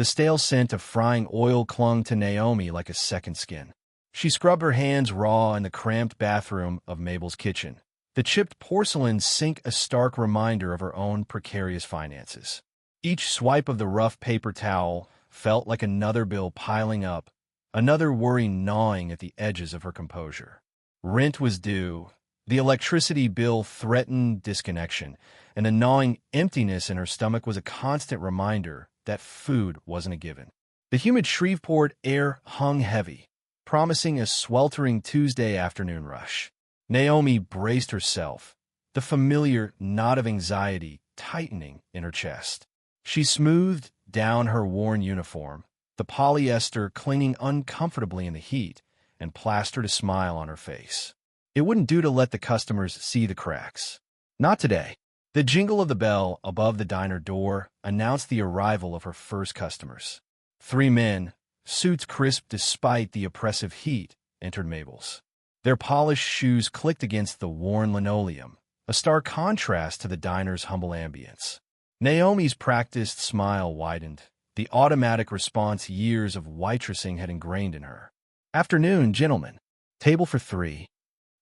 The stale scent of frying oil clung to Naomi like a second skin. She scrubbed her hands raw in the cramped bathroom of Mabel's kitchen. The chipped porcelain sink a stark reminder of her own precarious finances. Each swipe of the rough paper towel felt like another bill piling up, another worry gnawing at the edges of her composure. Rent was due, the electricity bill threatened disconnection, and the gnawing emptiness in her stomach was a constant reminder that food wasn't a given. The humid Shreveport air hung heavy, promising a sweltering Tuesday afternoon rush. Naomi braced herself, the familiar knot of anxiety tightening in her chest. She smoothed down her worn uniform, the polyester clinging uncomfortably in the heat, and plastered a smile on her face. It wouldn't do to let the customers see the cracks. Not today. The jingle of the bell above the diner door announced the arrival of her first customers. 3 men, suits crisp despite the oppressive heat, entered Mabel's. Their polished shoes clicked against the worn linoleum, a stark contrast to the diner's humble ambience. Naomi's practiced smile widened, the automatic response years of waitressing had ingrained in her. "Afternoon, gentlemen. Table for 3.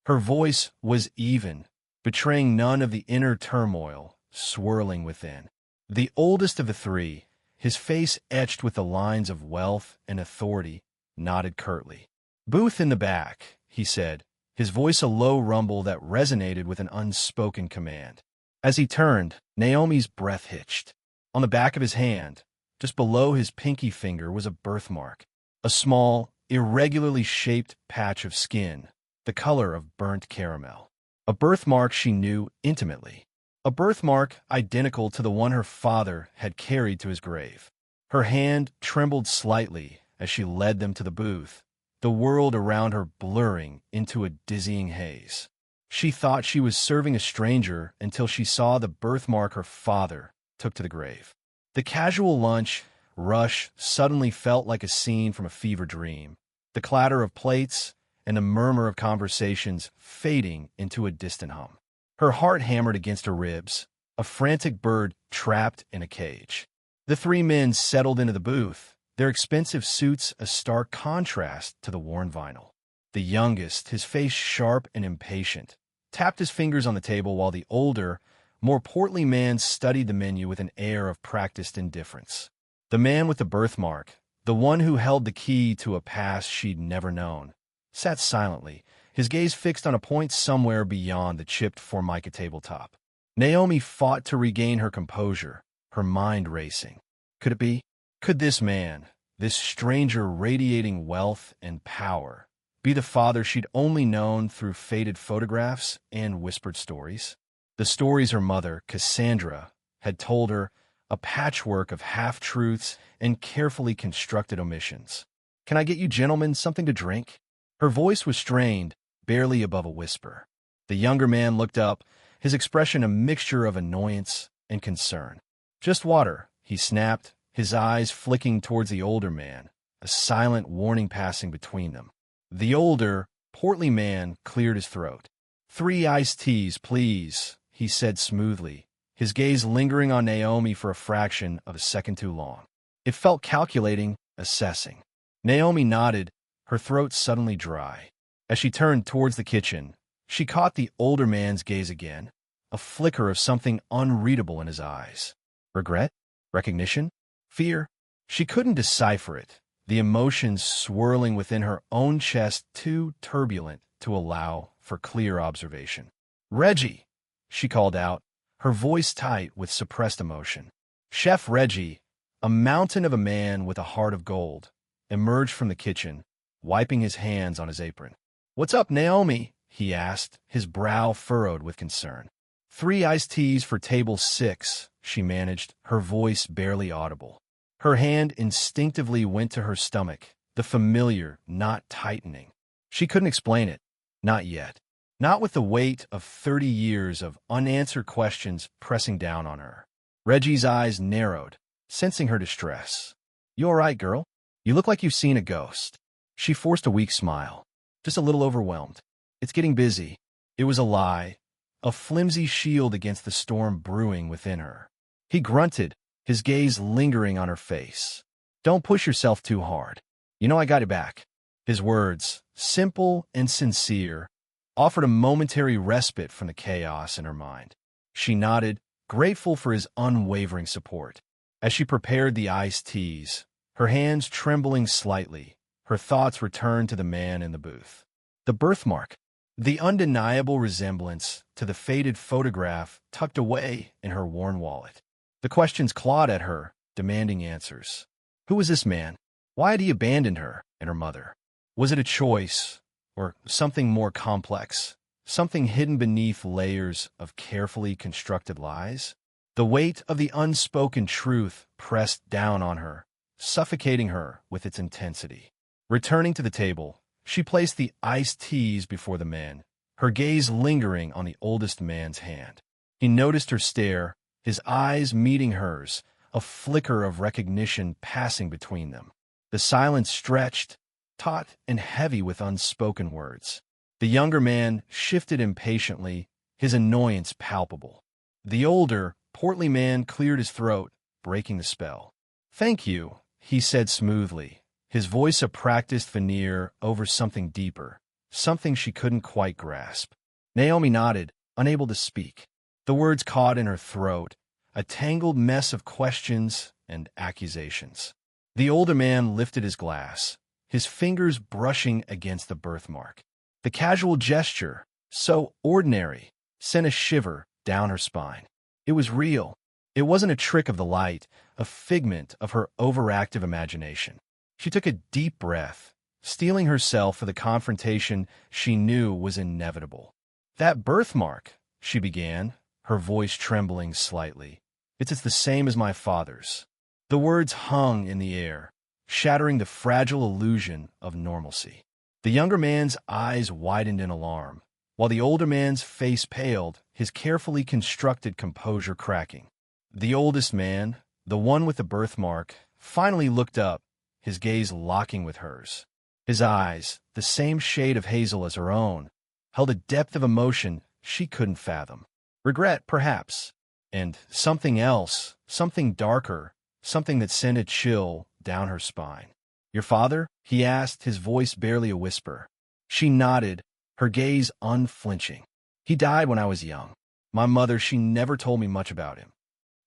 Her voice was even, betraying none of the inner turmoil swirling within. The oldest of the 3, his face etched with the lines of wealth and authority, nodded curtly. "Booth in the back," he said, his voice a low rumble that resonated with an unspoken command. As he turned, Naomi's breath hitched. On the back of his hand, just below his pinky finger, was a birthmark, a small, irregularly shaped patch of skin, the color of burnt caramel. A birthmark she knew intimately. A birthmark identical to the one her father had carried to his grave. Her hand trembled slightly as she led them to the booth, the world around her blurring into a dizzying haze. She thought she was serving a stranger until she saw the birthmark her father took to the grave. The casual lunch rush suddenly felt like a scene from a fever dream, the clatter of plates and the murmur of conversations fading into a distant hum. Her heart hammered against her ribs, a frantic bird trapped in a cage. The 3 men settled into the booth, their expensive suits a stark contrast to the worn vinyl. The youngest, his face sharp and impatient, tapped his fingers on the table while the older, more portly man studied the menu with an air of practiced indifference. The man with the birthmark, the one who held the key to a past she'd never known, sat silently, his gaze fixed on a point somewhere beyond the chipped Formica tabletop. Naomi fought to regain her composure, her mind racing. Could it be? Could this man, this stranger radiating wealth and power, be the father she'd only known through faded photographs and whispered stories? The stories her mother, Cassandra, had told her, a patchwork of half-truths and carefully constructed omissions. "Can I get you gentlemen something to drink?" Her voice was strained, barely above a whisper. The younger man looked up, his expression a mixture of annoyance and concern. "Just water," he snapped, his eyes flicking towards the older man, a silent warning passing between them. The older, portly man cleared his throat. "3 iced teas, please," he said smoothly, his gaze lingering on Naomi for a fraction of a second too long. It felt calculating, assessing. Naomi nodded, her throat suddenly dry. As she turned towards the kitchen, she caught the older man's gaze again, a flicker of something unreadable in his eyes. Regret? Recognition? Fear? She couldn't decipher it, the emotions swirling within her own chest too turbulent to allow for clear observation. "Reggie!" she called out, her voice tight with suppressed emotion. Chef Reggie, a mountain of a man with a heart of gold, emerged from the kitchen, wiping his hands on his apron. "What's up, Naomi?" he asked, his brow furrowed with concern. 3 iced teas for table 6, she managed, her voice barely audible. Her hand instinctively went to her stomach, the familiar knot tightening. She couldn't explain it. Not yet. Not with the weight of 30 years of unanswered questions pressing down on her. Reggie's eyes narrowed, sensing her distress. "You all right, girl? You look like you've seen a ghost." She forced a weak smile. "Just a little overwhelmed. It's getting busy." It was a lie, a flimsy shield against the storm brewing within her. He grunted, his gaze lingering on her face. Don't push yourself too hard. You know I got it back. His words, simple and sincere, offered a momentary respite from the chaos in her mind. She nodded, grateful for his unwavering support. As she prepared the iced teas, her hands trembling slightly, her thoughts returned to the man in the booth. The birthmark, the undeniable resemblance to the faded photograph tucked away in her worn wallet. The questions clawed at her, demanding answers. Who was this man? Why had he abandoned her and her mother? Was it a choice, or something more complex, something hidden beneath layers of carefully constructed lies? The weight of the unspoken truth pressed down on her, suffocating her with its intensity. Returning to the table, she placed the iced teas before the man, her gaze lingering on the oldest man's hand. He noticed her stare, his eyes meeting hers, a flicker of recognition passing between them. The silence stretched, taut and heavy with unspoken words. The younger man shifted impatiently, his annoyance palpable. The older, portly man cleared his throat, breaking the spell. "Thank you," he said smoothly, his voice a practiced veneer over something deeper, something she couldn't quite grasp. Naomi nodded, unable to speak. The words caught in her throat, a tangled mess of questions and accusations. The older man lifted his glass, his fingers brushing against the birthmark. The casual gesture, so ordinary, sent a shiver down her spine. It was real. It wasn't a trick of the light, a figment of her overactive imagination. She took a deep breath, steeling herself for the confrontation she knew was inevitable. "That birthmark," she began, her voice trembling slightly. It's the same as my father's." The words hung in the air, shattering the fragile illusion of normalcy. The younger man's eyes widened in alarm, while the older man's face paled, his carefully constructed composure cracking. The oldest man, the one with the birthmark, finally looked up, his gaze locking with hers. His eyes, the same shade of hazel as her own, held a depth of emotion she couldn't fathom. Regret, perhaps, and something else, something darker, something that sent a chill down her spine. "Your father?" he asked, his voice barely a whisper. She nodded, her gaze unflinching. "He died when I was young. My mother, she never told me much about him."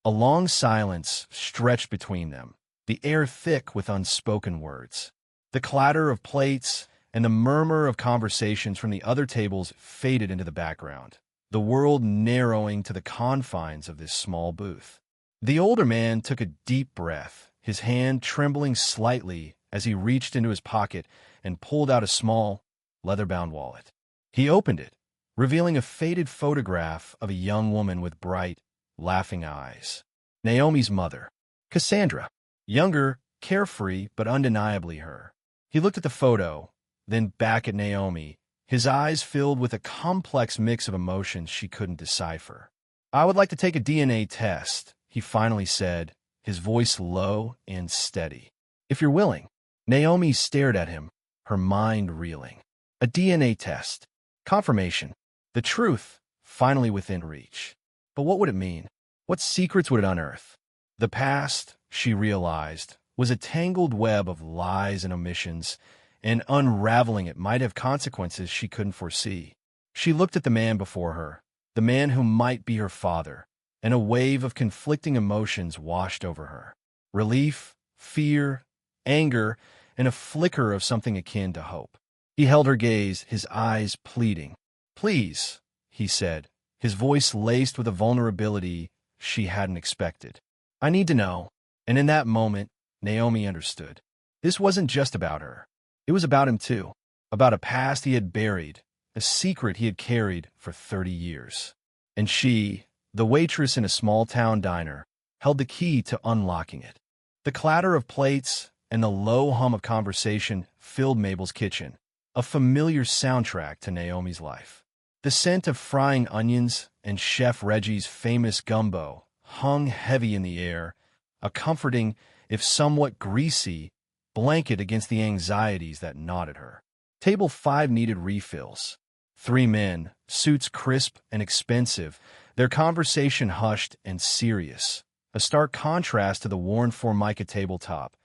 A long silence stretched between them, the air thick with unspoken words. The clatter of plates and the murmur of conversations from the other tables faded into the background, the world narrowing to the confines of this small booth. The older man took a deep breath, his hand trembling slightly as he reached into his pocket and pulled out a small, leather-bound wallet. He opened it, revealing a faded photograph of a young woman with bright, laughing eyes. Naomi's mother, Cassandra. Younger, carefree, but undeniably her. He looked at the photo, then back at Naomi, his eyes filled with a complex mix of emotions she couldn't decipher. "I would like to take a DNA test," he finally said, his voice low and steady. "If you're willing." Naomi stared at him, her mind reeling. A DNA test. Confirmation. The truth, finally within reach. But what would it mean? What secrets would it unearth? The past, she realized, was a tangled web of lies and omissions, and unraveling it might have consequences she couldn't foresee. She looked at the man before her, the man who might be her father, and a wave of conflicting emotions washed over her. Relief, fear, anger, and a flicker of something akin to hope. He held her gaze, his eyes pleading. "Please," he said, his voice laced with a vulnerability she hadn't expected. "I need to know." And in that moment, Naomi understood. This wasn't just about her. It was about him too, about a past he had buried, a secret he had carried for 30 years. And she, the waitress in a small-town diner, held the key to unlocking it. The clatter of plates and the low hum of conversation filled Mabel's kitchen, a familiar soundtrack to Naomi's life. The scent of frying onions and Chef Reggie's famous gumbo hung heavy in the air, a comforting, if somewhat greasy, blanket against the anxieties that gnawed at her. Table 5 needed refills. 3 men, suits crisp and expensive, their conversation hushed and serious, a stark contrast to the worn Formica tabletop,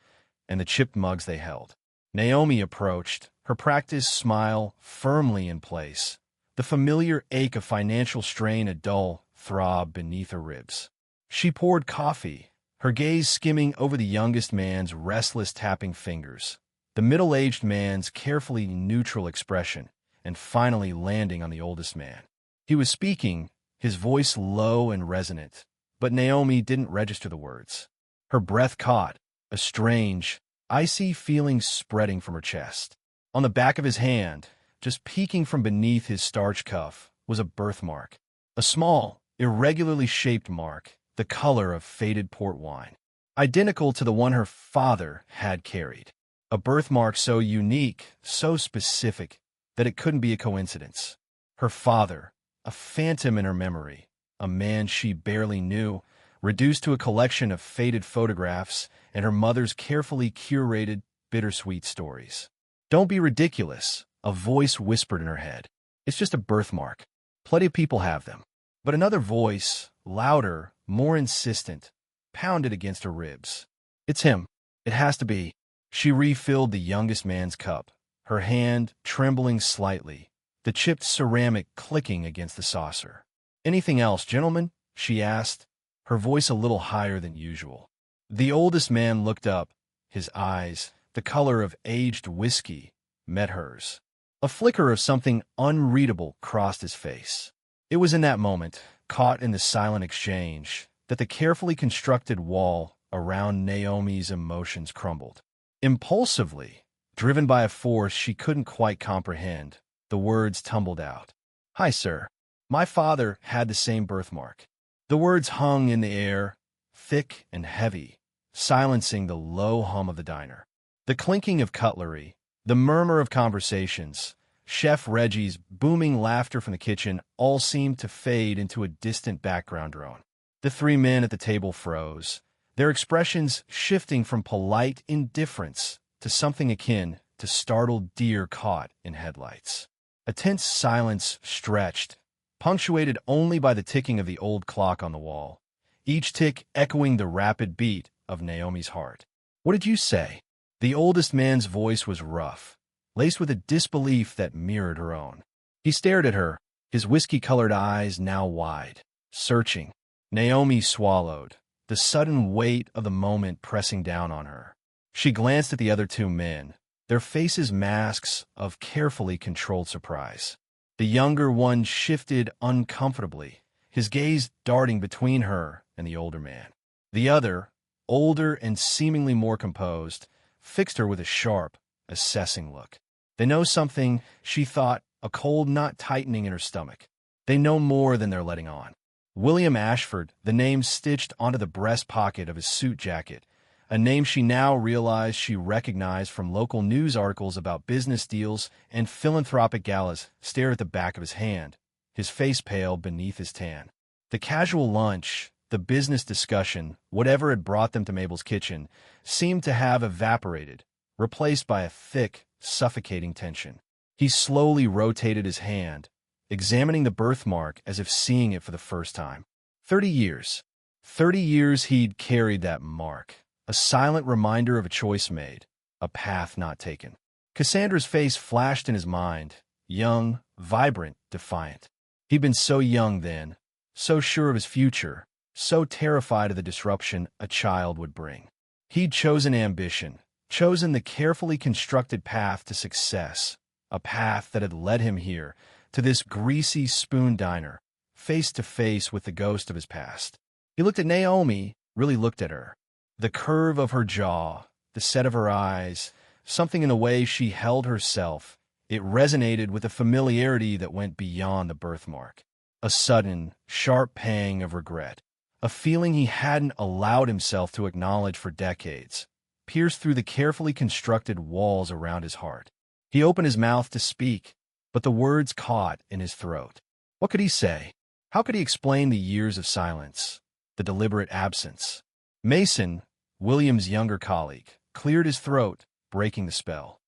and the chipped mugs they held. Naomi approached, her practiced smile firmly in place, the familiar ache of financial strain a dull throb beneath her ribs. She poured coffee, her gaze skimming over the youngest man's restless tapping fingers, the middle-aged man's carefully neutral expression, and finally landing on the oldest man. He was speaking, his voice low and resonant, but Naomi didn't register the words. Her breath caught, a strange, icy feeling spreading from her chest. On the back of his hand, just peeking from beneath his starched cuff, was a birthmark. A small, irregularly shaped mark, the color of faded port wine, identical to the one her father had carried. A birthmark so unique, so specific, that it couldn't be a coincidence. Her father, a phantom in her memory, a man she barely knew, reduced to a collection of faded photographs and her mother's carefully curated, bittersweet stories. "Don't be ridiculous," a voice whispered in her head. "It's just a birthmark. Plenty of people have them." But another voice, louder, more insistent, pounded against her ribs. "It's him. It has to be." She refilled the youngest man's cup, her hand trembling slightly, the chipped ceramic clicking against the saucer. "Anything else, gentlemen?" she asked, her voice a little higher than usual. The oldest man looked up, his eyes, the color of aged whiskey, met hers. A flicker of something unreadable crossed his face. It was in that moment, caught in the silent exchange, that the carefully constructed wall around Naomi's emotions crumbled. Impulsively, driven by a force she couldn't quite comprehend, the words tumbled out. "Hi, sir. My father had the same birthmark." The words hung in the air, thick and heavy, silencing the low hum of the diner. The clinking of cutlery, the murmur of conversations, Chef Reggie's booming laughter from the kitchen all seemed to fade into a distant background drone. The three men at the table froze, their expressions shifting from polite indifference to something akin to startled deer caught in headlights. A tense silence stretched, punctuated only by the ticking of the old clock on the wall, each tick echoing the rapid beat of Naomi's heart. "What did you say?" The oldest man's voice was rough, laced with a disbelief that mirrored her own. He stared at her, his whiskey-colored eyes now wide, searching. Naomi swallowed, the sudden weight of the moment pressing down on her. She glanced at the other two men, their faces masks of carefully controlled surprise. The younger one shifted uncomfortably, his gaze darting between her and the older man. The other, older and seemingly more composed, fixed her with a sharp, assessing look. They know something, she thought, a cold knot tightening in her stomach. They know more than they're letting on. William Ashford, the name stitched onto the breast pocket of his suit jacket, a name she now realized she recognized from local news articles about business deals and philanthropic galas, stared at the back of his hand, his face pale beneath his tan. The casual lunch, the business discussion, whatever had brought them to Mabel's kitchen, seemed to have evaporated, replaced by a thick, suffocating tension. He slowly rotated his hand, examining the birthmark as if seeing it for the first time. 30 years. 30 years he'd carried that mark, a silent reminder of a choice made, a path not taken. Cassandra's face flashed in his mind, young, vibrant, defiant. He'd been so young then, so sure of his future, so terrified of the disruption a child would bring. He'd chosen ambition, chosen the carefully constructed path to success, a path that had led him here, to this greasy spoon diner, face to face with the ghost of his past. He looked at Naomi, really looked at her. The curve of her jaw, the set of her eyes, something in the way she held herself, it resonated with a familiarity that went beyond the birthmark. A sudden, sharp pang of regret, a feeling he hadn't allowed himself to acknowledge for decades, pierced through the carefully constructed walls around his heart. He opened his mouth to speak, but the words caught in his throat. What could he say? How could he explain the years of silence, the deliberate absence? Mason, William's younger colleague, cleared his throat, breaking the spell.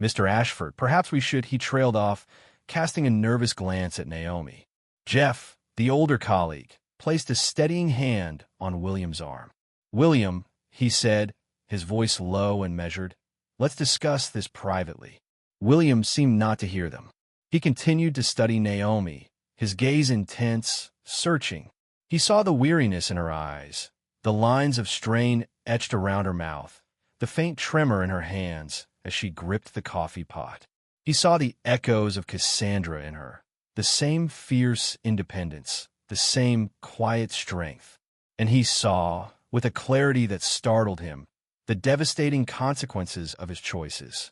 "Mr. Ashford, perhaps we should," he trailed off, casting a nervous glance at Naomi. Jeff, the older colleague, placed a steadying hand on William's arm. "William," he said, his voice low and measured. "Let's discuss this privately." William seemed not to hear them. He continued to study Naomi, his gaze intense, searching. He saw the weariness in her eyes, the lines of strain etched around her mouth, the faint tremor in her hands as she gripped the coffee pot. He saw the echoes of Cassandra in her, the same fierce independence, the same quiet strength. And he saw, with a clarity that startled him, the devastating consequences of his choices.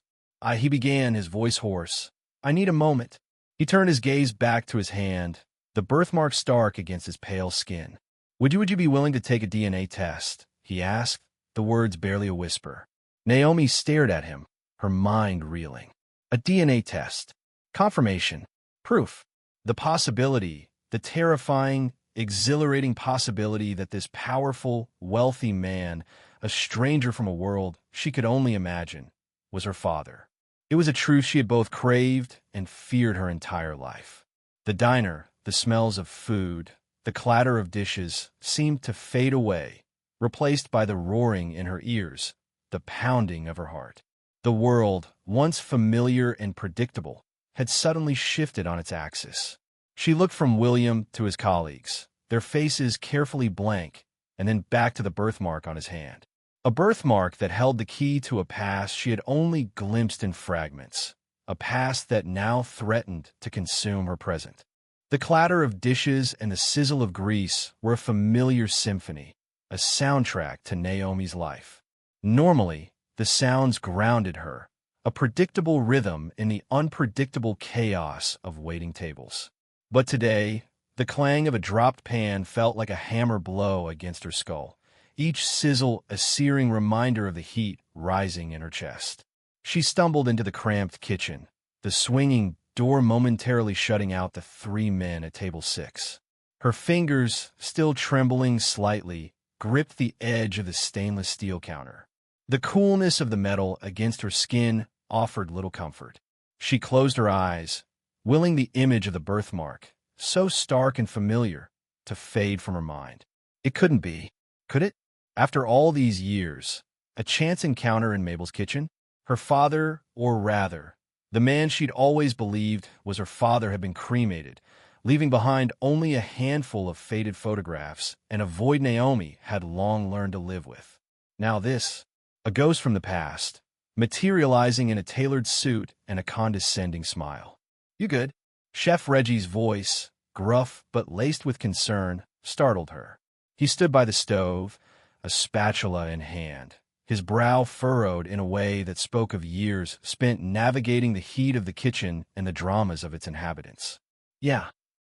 He began, his voice hoarse. "I need a moment." He turned his gaze back to his hand, the birthmark stark against his pale skin. Would you be willing to take a DNA test?" he asked, the words barely a whisper. Naomi stared at him, her mind reeling. A DNA test. Confirmation. Proof. The possibility, the terrifying, exhilarating possibility that this powerful, wealthy man, a stranger from a world she could only imagine, was her father. It was a truth she had both craved and feared her entire life. The diner, the smells of food, the clatter of dishes seemed to fade away, replaced by the roaring in her ears, the pounding of her heart. The world, once familiar and predictable, had suddenly shifted on its axis. She looked from William to his colleagues, their faces carefully blank, and then back to the birthmark on his hand. A birthmark that held the key to a past she had only glimpsed in fragments, a past that now threatened to consume her present. The clatter of dishes and the sizzle of grease were a familiar symphony, a soundtrack to Naomi's life. Normally, the sounds grounded her, a predictable rhythm in the unpredictable chaos of waiting tables. But today, the clang of a dropped pan felt like a hammer blow against her skull, each sizzle a searing reminder of the heat rising in her chest. She stumbled into the cramped kitchen, the swinging door momentarily shutting out the 3 men at table 6. Her fingers, still trembling slightly, gripped the edge of the stainless steel counter. The coolness of the metal against her skin offered little comfort. She closed her eyes, willing the image of the birthmark, so stark and familiar, to fade from her mind. It couldn't be, could it? After all these years, a chance encounter in Mabel's kitchen? Her father, or rather, the man she'd always believed was her father, had been cremated, leaving behind only a handful of faded photographs and a void Naomi had long learned to live with. Now this, a ghost from the past, materializing in a tailored suit and a condescending smile. "You good?" Chef Reggie's voice, gruff but laced with concern, startled her. He stood by the stove, a spatula in hand, his brow furrowed in a way that spoke of years spent navigating the heat of the kitchen and the dramas of its inhabitants. "Yeah."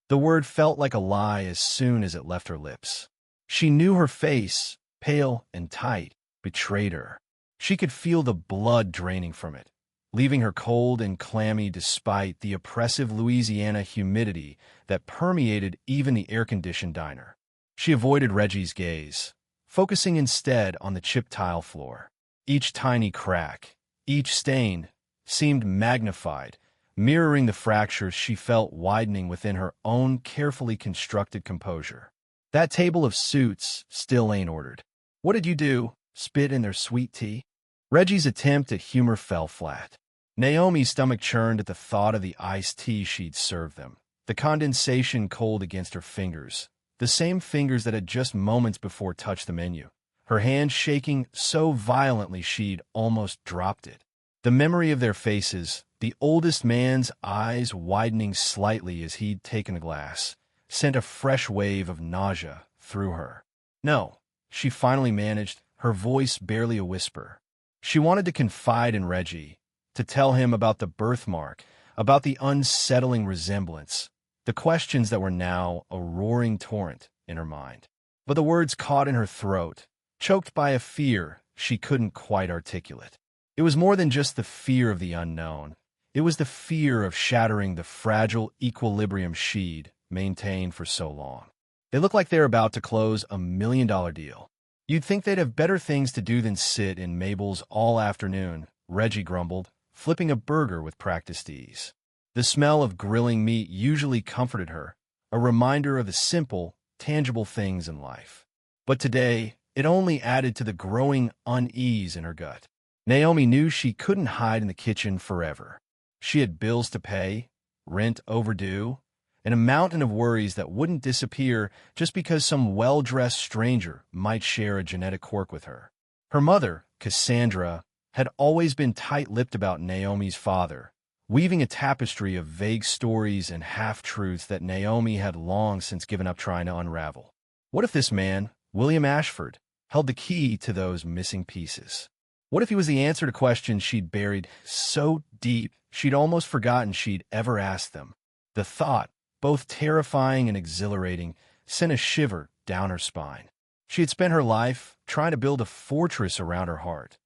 The word felt like a lie as soon as it left her lips. She knew her face, pale and tight, betrayed her. She could feel the blood draining from it, leaving her cold and clammy despite the oppressive Louisiana humidity that permeated even the air-conditioned diner. She avoided Reggie's gaze, focusing instead on the chipped tile floor. Each tiny crack, each stain, seemed magnified, mirroring the fractures she felt widening within her own carefully constructed composure. "That table of suits still ain't ordered. What did you do? Spit in their sweet tea?" Reggie's attempt at humor fell flat. Naomi's stomach churned at the thought of the iced tea she'd served them, the condensation cold against her fingers, the same fingers that had just moments before touched the menu, her hand shaking so violently she'd almost dropped it. The memory of their faces, the oldest man's eyes widening slightly as he'd taken a glass, sent a fresh wave of nausea through her. "No," she finally managed, her voice barely a whisper. She wanted to confide in Reggie, to tell him about the birthmark, about the unsettling resemblance, the questions that were now a roaring torrent in her mind. But the words caught in her throat, choked by a fear she couldn't quite articulate. It was more than just the fear of the unknown. It was the fear of shattering the fragile equilibrium she'd maintained for so long. "They look like they're about to close $1 million deal. You'd think they'd have better things to do than sit in Mabel's all afternoon," Reggie grumbled, flipping a burger with practiced ease. The smell of grilling meat usually comforted her, a reminder of the simple, tangible things in life. But today, It only added to the growing unease in her gut. Naomi knew she couldn't hide in the kitchen forever. She had bills to pay, rent overdue, and a mountain of worries that wouldn't disappear just because some well-dressed stranger might share a genetic quirk with her. Her mother, Cassandra, had always been tight-lipped about Naomi's father, weaving a tapestry of vague stories and half-truths that Naomi had long since given up trying to unravel. What if this man, William Ashford, held the key to those missing pieces? What if he was the answer to questions she'd buried so deep she'd almost forgotten she'd ever asked them? The thought, both terrifying and exhilarating, sent a shiver down her spine. She had spent her life trying to build a fortress around her heart,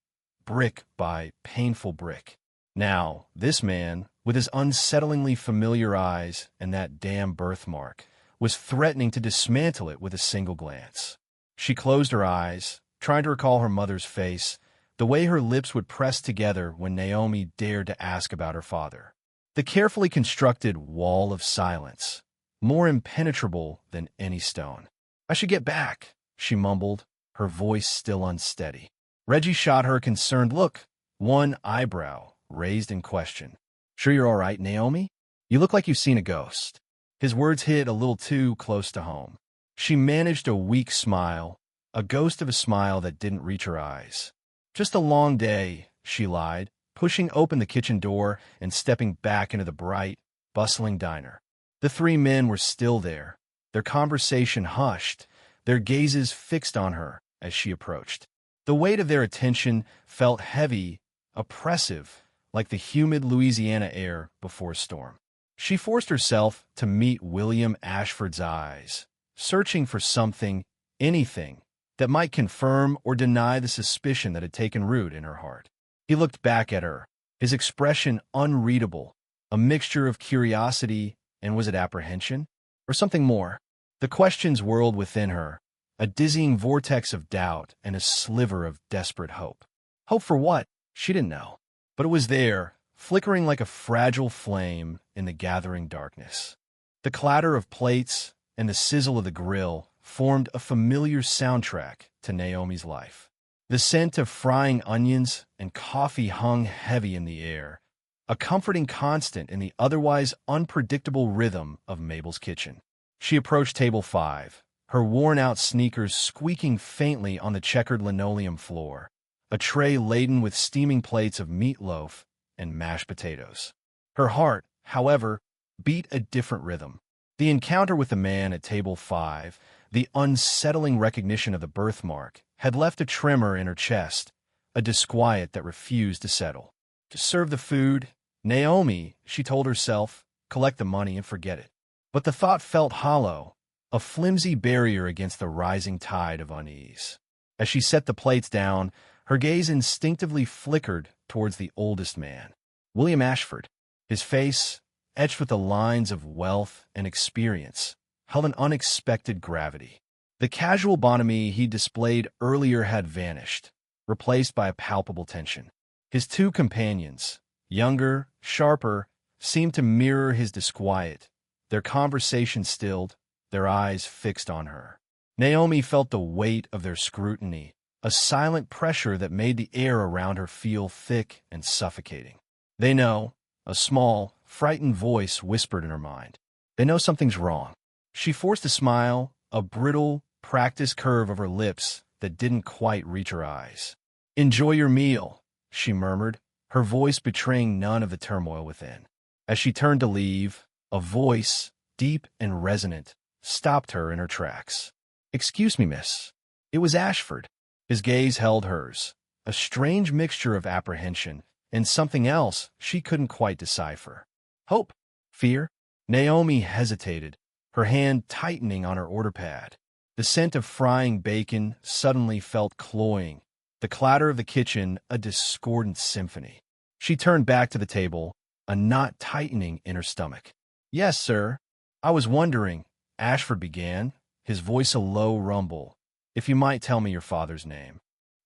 brick by painful brick. Now, this man, with his unsettlingly familiar eyes and that damn birthmark, was threatening to dismantle it with a single glance. She closed her eyes, trying to recall her mother's face, the way her lips would press together when Naomi dared to ask about her father. The carefully constructed wall of silence, more impenetrable than any stone. "I should get back," she mumbled, her voice still unsteady. Reggie shot her a concerned look, one eyebrow raised in question. "Sure you're all right, Naomi? You look like you've seen a ghost." His words hit a little too close to home. She managed a weak smile, a ghost of a smile that didn't reach her eyes. "Just a long day," she lied, pushing open the kitchen door and stepping back into the bright, bustling diner. The three men were still there, their conversation hushed, their gazes fixed on her as she approached. The weight of their attention felt heavy, oppressive, like the humid Louisiana air before a storm. She forced herself to meet William Ashford's eyes, searching for something, anything, that might confirm or deny the suspicion that had taken root in her heart. He looked back at her, his expression unreadable, a mixture of curiosity and was it apprehension? Or something more? The questions whirled within her, a dizzying vortex of doubt and a sliver of desperate hope. Hope for what? She didn't know. But it was there, flickering like a fragile flame in the gathering darkness. The clatter of plates and the sizzle of the grill formed a familiar soundtrack to Naomi's life. The scent of frying onions and coffee hung heavy in the air, a comforting constant in the otherwise unpredictable rhythm of Mabel's kitchen. She approached table 5, her worn-out sneakers squeaking faintly on the checkered linoleum floor, a tray laden with steaming plates of meatloaf and mashed potatoes. Her heart, however, beat a different rhythm. The encounter with the man at table 5, the unsettling recognition of the birthmark, had left a tremor in her chest, a disquiet that refused to settle. To serve the food, Naomi, she told herself, collect the money and forget it. But the thought felt hollow, a flimsy barrier against the rising tide of unease. As she set the plates down, her gaze instinctively flickered towards the oldest man, William Ashford. His face, etched with the lines of wealth and experience, held an unexpected gravity. The casual bonhomie he displayed earlier had vanished, replaced by a palpable tension. His two companions, younger, sharper, seemed to mirror his disquiet, their conversation stilled, their eyes fixed on her. Naomi felt the weight of their scrutiny, a silent pressure that made the air around her feel thick and suffocating. "They know," a small, frightened voice whispered in her mind. "They know something's wrong." She forced a smile, a brittle, practiced curve of her lips that didn't quite reach her eyes. "Enjoy your meal," she murmured, her voice betraying none of the turmoil within. As she turned to leave, a voice, deep and resonant, stopped her in her tracks. "Excuse me, miss." It was Ashford. His gaze held hers, a strange mixture of apprehension and something else she couldn't quite decipher. Hope? Fear? Naomi hesitated, her hand tightening on her order pad. The scent of frying bacon suddenly felt cloying, the clatter of the kitchen a discordant symphony. She turned back to the table, a knot tightening in her stomach. "Yes, sir. I was wondering," Ashford began, his voice a low rumble, "if you might tell me your father's name."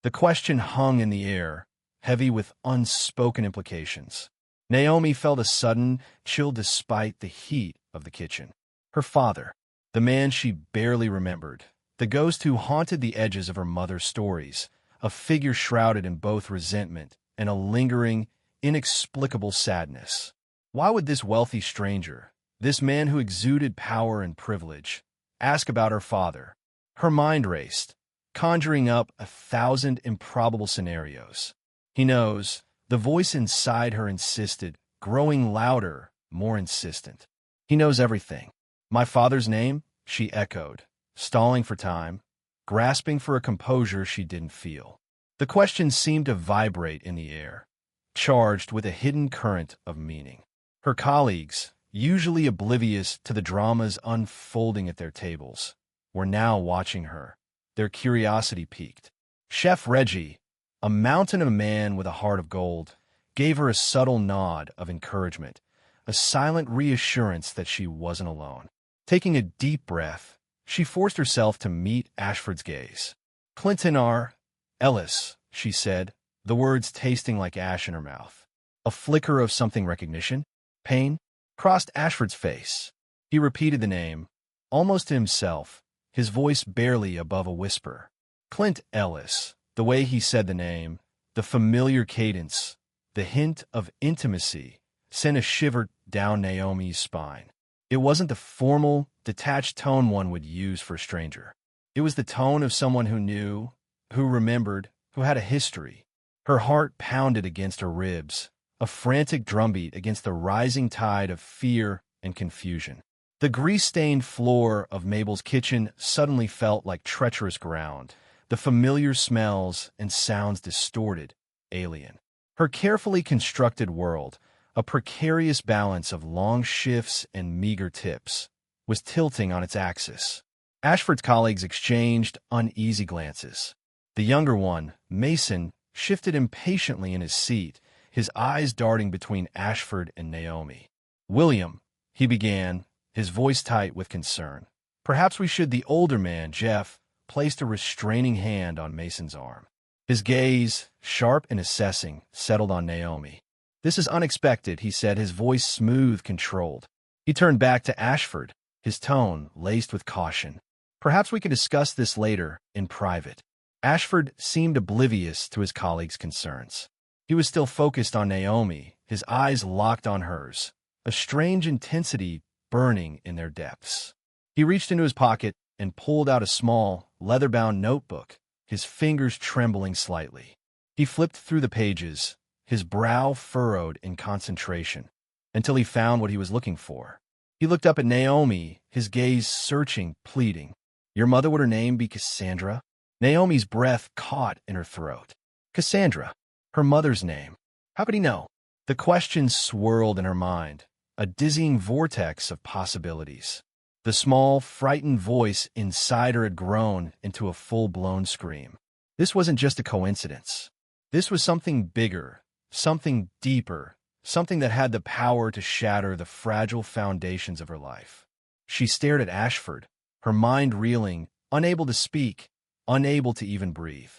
The question hung in the air, heavy with unspoken implications. Naomi felt a sudden chill despite the heat of the kitchen. Her father, the man she barely remembered, the ghost who haunted the edges of her mother's stories, a figure shrouded in both resentment and a lingering, inexplicable sadness. Why would this wealthy stranger, this man who exuded power and privilege, ask about her father? Her mind raced, conjuring up 1,000 improbable scenarios. He knows, the voice inside her insisted, growing louder, more insistent. He knows everything. My father's name? She echoed, stalling for time, grasping for a composure she didn't feel. The question seemed to vibrate in the air, charged with a hidden current of meaning. Her colleagues, usually oblivious to the dramas unfolding at their tables, were now watching her, their curiosity piqued. Chef Reggie, a mountain of a man with a heart of gold, gave her a subtle nod of encouragement, a silent reassurance that she wasn't alone. Taking a deep breath, she forced herself to meet Ashford's gaze. Clinton R. Ellis, she said, the words tasting like ash in her mouth. A flicker of something recognition, pain, crossed Ashford's face. He repeated the name, almost to himself, his voice barely above a whisper. Clint Ellis, the way he said the name, the familiar cadence, the hint of intimacy, sent a shiver down Naomi's spine. It wasn't the formal, detached tone one would use for a stranger. It was the tone of someone who knew, who remembered, who had a history. Her heart pounded against her ribs, a frantic drumbeat against the rising tide of fear and confusion. The grease-stained floor of Mabel's kitchen suddenly felt like treacherous ground, the familiar smells and sounds distorted, alien. Her carefully constructed world, a precarious balance of long shifts and meager tips, was tilting on its axis. Ashford's colleagues exchanged uneasy glances. The younger one, Mason, shifted impatiently in his seat, his eyes darting between Ashford and Naomi. William, he began, his voice tight with concern. Perhaps we should. The older man, Jeff, placed a restraining hand on Mason's arm. His gaze, sharp and assessing, settled on Naomi. This is unexpected, he said, his voice smooth, controlled. He turned back to Ashford, his tone laced with caution. Perhaps we could discuss this later, in private. Ashford seemed oblivious to his colleague's concerns. He was still focused on Naomi, his eyes locked on hers, a strange intensity burning in their depths. He reached into his pocket and pulled out a small, leather-bound notebook, his fingers trembling slightly. He flipped through the pages, his brow furrowed in concentration, until he found what he was looking for. He looked up at Naomi, his gaze searching, pleading. Your mother, would her name be Cassandra? Naomi's breath caught in her throat. Cassandra, her mother's name. How could he know? The question swirled in her mind, a dizzying vortex of possibilities. The small, frightened voice inside her had grown into a full-blown scream. This wasn't just a coincidence. This was something bigger, something deeper, something that had the power to shatter the fragile foundations of her life. She stared at Ashford, her mind reeling, unable to speak, unable to even breathe.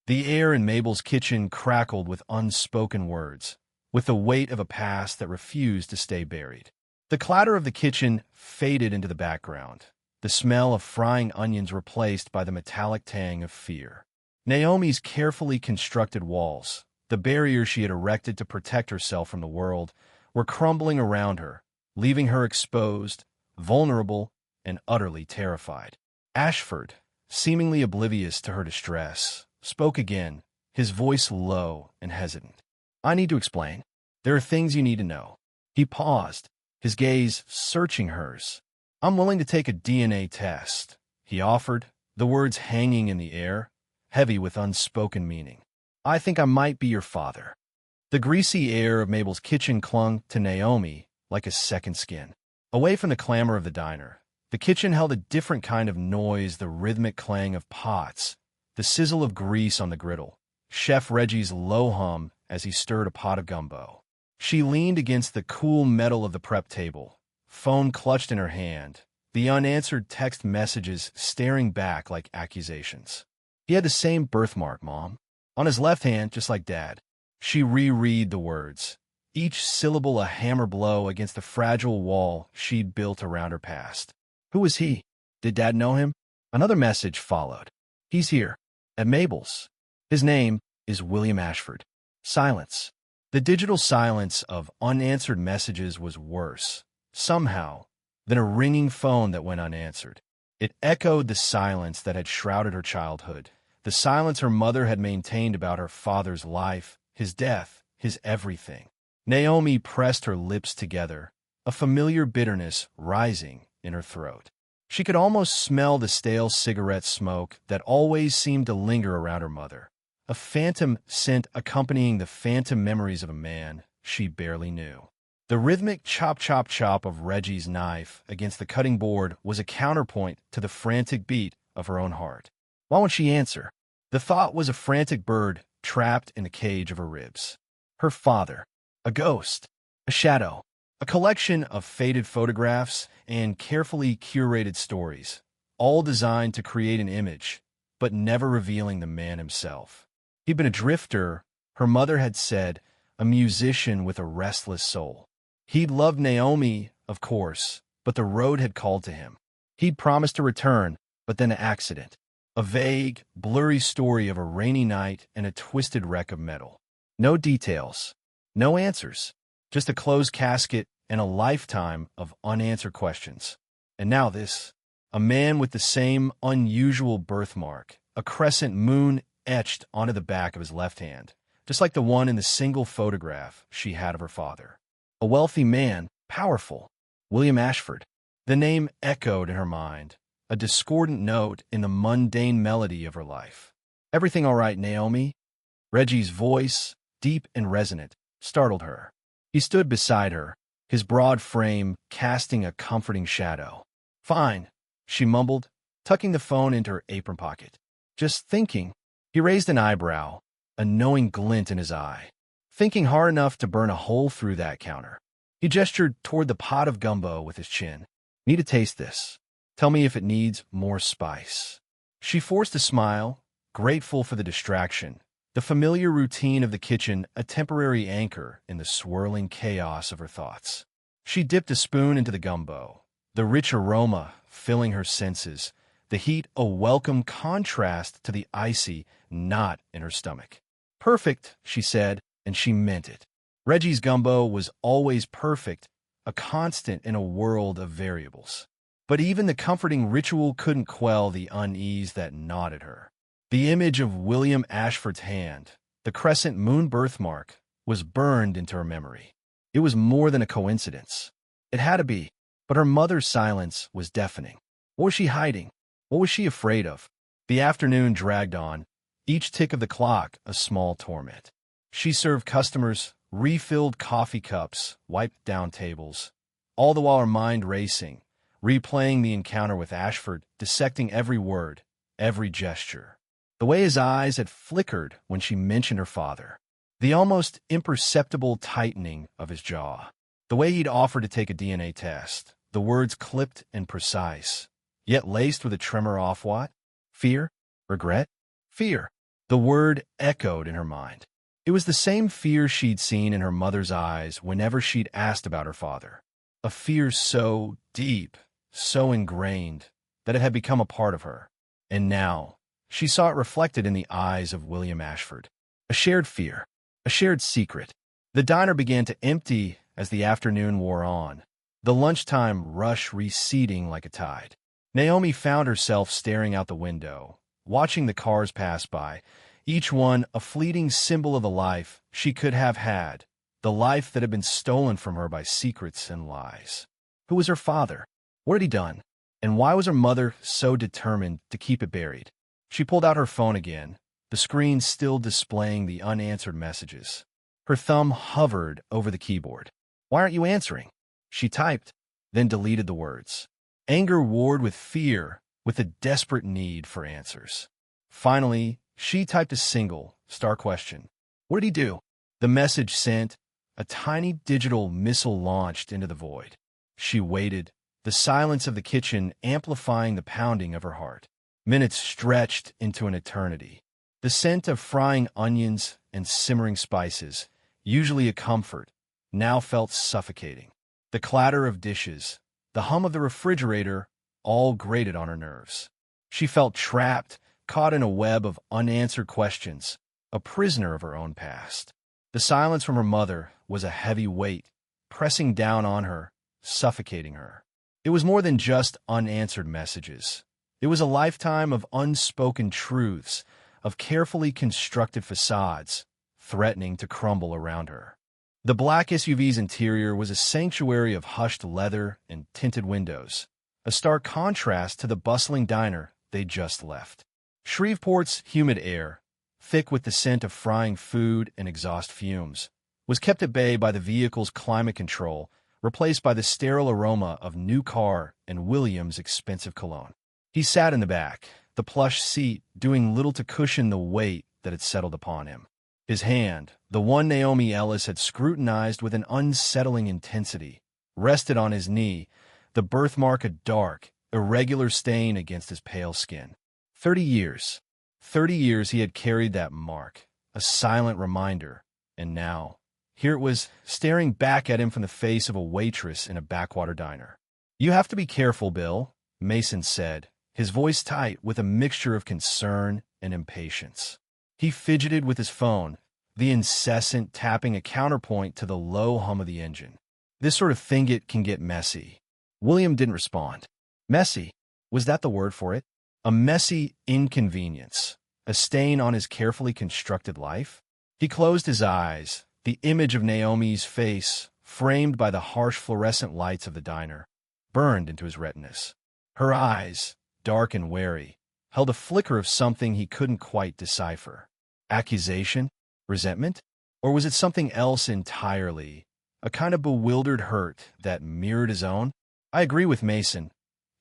The air in Mabel's kitchen crackled with unspoken words, with the weight of a past that refused to stay buried. The clatter of the kitchen faded into the background, the smell of frying onions replaced by the metallic tang of fear. Naomi's carefully constructed walls, the barrier she had erected to protect herself from the world, were crumbling around her, leaving her exposed, vulnerable, and utterly terrified. Ashford, seemingly oblivious to her distress, spoke again, his voice low and hesitant. I need to explain. There are things you need to know. He paused, his gaze searching hers. I'm willing to take a DNA test, he offered, the words hanging in the air, heavy with unspoken meaning. I think I might be your father. The greasy air of Mabel's kitchen clung to Naomi like a second skin. Away from the clamor of the diner, the kitchen held a different kind of noise, the rhythmic clang of pots, the sizzle of grease on the griddle, Chef Reggie's low hum as he stirred a pot of gumbo. She leaned against the cool metal of the prep table, phone clutched in her hand, the unanswered text messages staring back like accusations. He had the same birthmark, Mom. On his left hand, just like Dad. She reread the words, each syllable a hammer blow against the fragile wall she'd built around her past. Who was he? Did Dad know him? Another message followed. He's here, at Mabel's. His name is William Ashford. Silence. The digital silence of unanswered messages was worse, somehow, than a ringing phone that went unanswered. It echoed the silence that had shrouded her childhood, the silence her mother had maintained about her father's life, his death, his everything. Naomi pressed her lips together, a familiar bitterness rising in her throat. She could almost smell the stale cigarette smoke that always seemed to linger around her mother, a phantom scent accompanying the phantom memories of a man she barely knew. The rhythmic chop-chop-chop of Reggie's knife against the cutting board was a counterpoint to the frantic beat of her own heart. Why won't she answer? The thought was a frantic bird trapped in the cage of her ribs. Her father. A ghost. A shadow. A collection of faded photographs and carefully curated stories, all designed to create an image, but never revealing the man himself. He'd been a drifter, her mother had said, a musician with a restless soul. He'd loved Naomi, of course, but the road had called to him. He'd promised to return, but then an accident. A vague, blurry story of a rainy night and a twisted wreck of metal. No details. No answers. Just a closed casket and a lifetime of unanswered questions. And now this. A man with the same unusual birthmark, a crescent moon etched onto the back of his left hand, just like the one in the single photograph she had of her father. A wealthy man, powerful. William Ashford. The name echoed in her mind, a discordant note in the mundane melody of her life. Everything all right, Naomi? Reggie's voice, deep and resonant, startled her. He stood beside her, his broad frame casting a comforting shadow. Fine, she mumbled, tucking the phone into her apron pocket. Just thinking. He raised an eyebrow, a knowing glint in his eye. Thinking hard enough to burn a hole through that counter. He gestured toward the pot of gumbo with his chin. Need to taste this. Tell me if it needs more spice. She forced a smile, grateful for the distraction. The familiar routine of the kitchen, a temporary anchor in the swirling chaos of her thoughts. She dipped a spoon into the gumbo, the rich aroma filling her senses, the heat a welcome contrast to the icy knot in her stomach. Perfect, she said, and she meant it. Reggie's gumbo was always perfect, a constant in a world of variables. But even the comforting ritual couldn't quell the unease that gnawed at her. The image of William Ashford's hand, the crescent moon birthmark, was burned into her memory. It was more than a coincidence. It had to be, but her mother's silence was deafening. What was she hiding? What was she afraid of? The afternoon dragged on, each tick of the clock a small torment. She served customers, refilled coffee cups, wiped down tables, all the while her mind racing, replaying the encounter with Ashford, dissecting every word, every gesture. The way his eyes had flickered when she mentioned her father. The almost imperceptible tightening of his jaw. The way he'd offered to take a DNA test. The words clipped and precise, yet laced with a tremor off what? Fear? Regret? Fear. The word echoed in her mind. It was the same fear she'd seen in her mother's eyes whenever she'd asked about her father. A fear so deep, so ingrained, that it had become a part of her. And now, she saw it reflected in the eyes of William Ashford. A shared fear, a shared secret. The diner began to empty as the afternoon wore on, the lunchtime rush receding like a tide. Naomi found herself staring out the window, watching the cars pass by, each one a fleeting symbol of the life she could have had, the life that had been stolen from her by secrets and lies. Who was her father? What had he done? And why was her mother so determined to keep it buried? She pulled out her phone again, the screen still displaying the unanswered messages. Her thumb hovered over the keyboard. Why aren't you answering? She typed, then deleted the words. Anger warred with fear, with a desperate need for answers. Finally, she typed a single, star question. What did he do? The message sent, a tiny digital missile launched into the void. She waited, the silence of the kitchen amplifying the pounding of her heart. Minutes stretched into an eternity. The scent of frying onions and simmering spices, usually a comfort, now felt suffocating. The clatter of dishes, the hum of the refrigerator, all grated on her nerves. She felt trapped, caught in a web of unanswered questions, a prisoner of her own past. The silence from her mother was a heavy weight, pressing down on her, suffocating her. It was more than just unanswered messages. It was a lifetime of unspoken truths, of carefully constructed facades, threatening to crumble around her. The black SUV's interior was a sanctuary of hushed leather and tinted windows, a stark contrast to the bustling diner they just left. Shreveport's humid air, thick with the scent of frying food and exhaust fumes, was kept at bay by the vehicle's climate control, replaced by the sterile aroma of new car and William's expensive cologne. He sat in the back, the plush seat doing little to cushion the weight that had settled upon him. His hand, the one Naomi Ellis had scrutinized with an unsettling intensity, rested on his knee, the birthmark a dark, irregular stain against his pale skin. 30 years. 30 years he had carried that mark, a silent reminder, and now, here it was, staring back at him from the face of a waitress in a backwater diner. "You have to be careful, Bill," Mason said, his voice tight with a mixture of concern and impatience. He fidgeted with his phone, the incessant tapping a counterpoint to the low hum of the engine. This sort of thing can get messy. William didn't respond. Messy? Was that the word for it? A messy inconvenience, a stain on his carefully constructed life? He closed his eyes, the image of Naomi's face, framed by the harsh fluorescent lights of the diner, burned into his retinas. Her eyes, dark and wary, held a flicker of something he couldn't quite decipher. Accusation? Resentment? Or was it something else entirely? A kind of bewildered hurt that mirrored his own? "I agree with Mason,"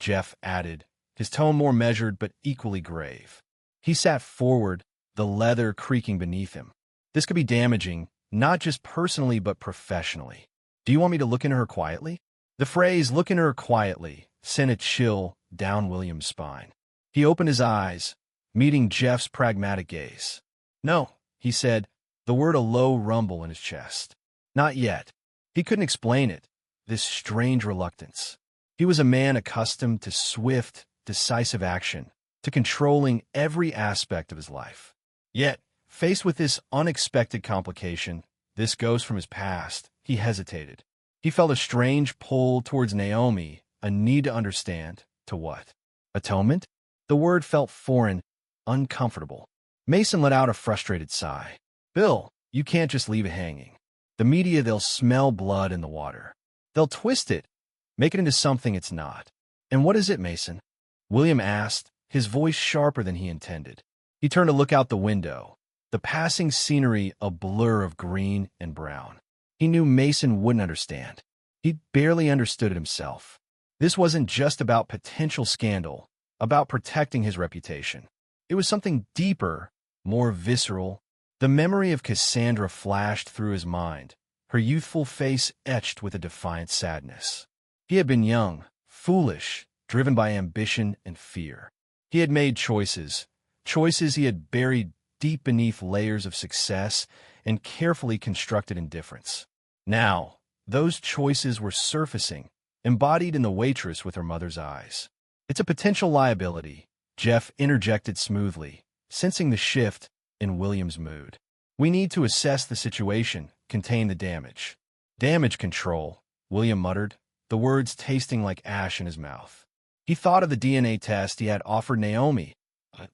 Jeff added, his tone more measured but equally grave. He sat forward, the leather creaking beneath him. "This could be damaging, not just personally but professionally. Do you want me to look into her quietly?" The phrase, "look into her quietly," sent a chill down William's spine. He opened his eyes, meeting Jeff's pragmatic gaze. "No," he said, the word a low rumble in his chest. "Not yet." He couldn't explain it, this strange reluctance. He was a man accustomed to swift, decisive action, to controlling every aspect of his life. Yet, faced with this unexpected complication, this ghost from his past, he hesitated. He felt a strange pull towards Naomi, a need to understand. To what? Atonement? The word felt foreign, uncomfortable. Mason let out a frustrated sigh. "Bill, you can't just leave it hanging. The media, they'll smell blood in the water. They'll twist it, make it into something it's not." "And what is it, Mason?" William asked, his voice sharper than he intended. He turned to look out the window, the passing scenery a blur of green and brown. He knew Mason wouldn't understand. He barely understood it himself. This wasn't just about potential scandal, about protecting his reputation. It was something deeper, more visceral. The memory of Cassandra flashed through his mind, her youthful face etched with a defiant sadness. He had been young, foolish, driven by ambition and fear. He had made choices he had buried deep beneath layers of success and carefully constructed indifference. Now, those choices were surfacing, embodied in the waitress with her mother's eyes. "It's a potential liability," Jeff interjected smoothly, sensing the shift in William's mood. "We need to assess the situation, contain the damage." "Damage control," William muttered, the words tasting like ash in his mouth. He thought of the DNA test he had offered Naomi.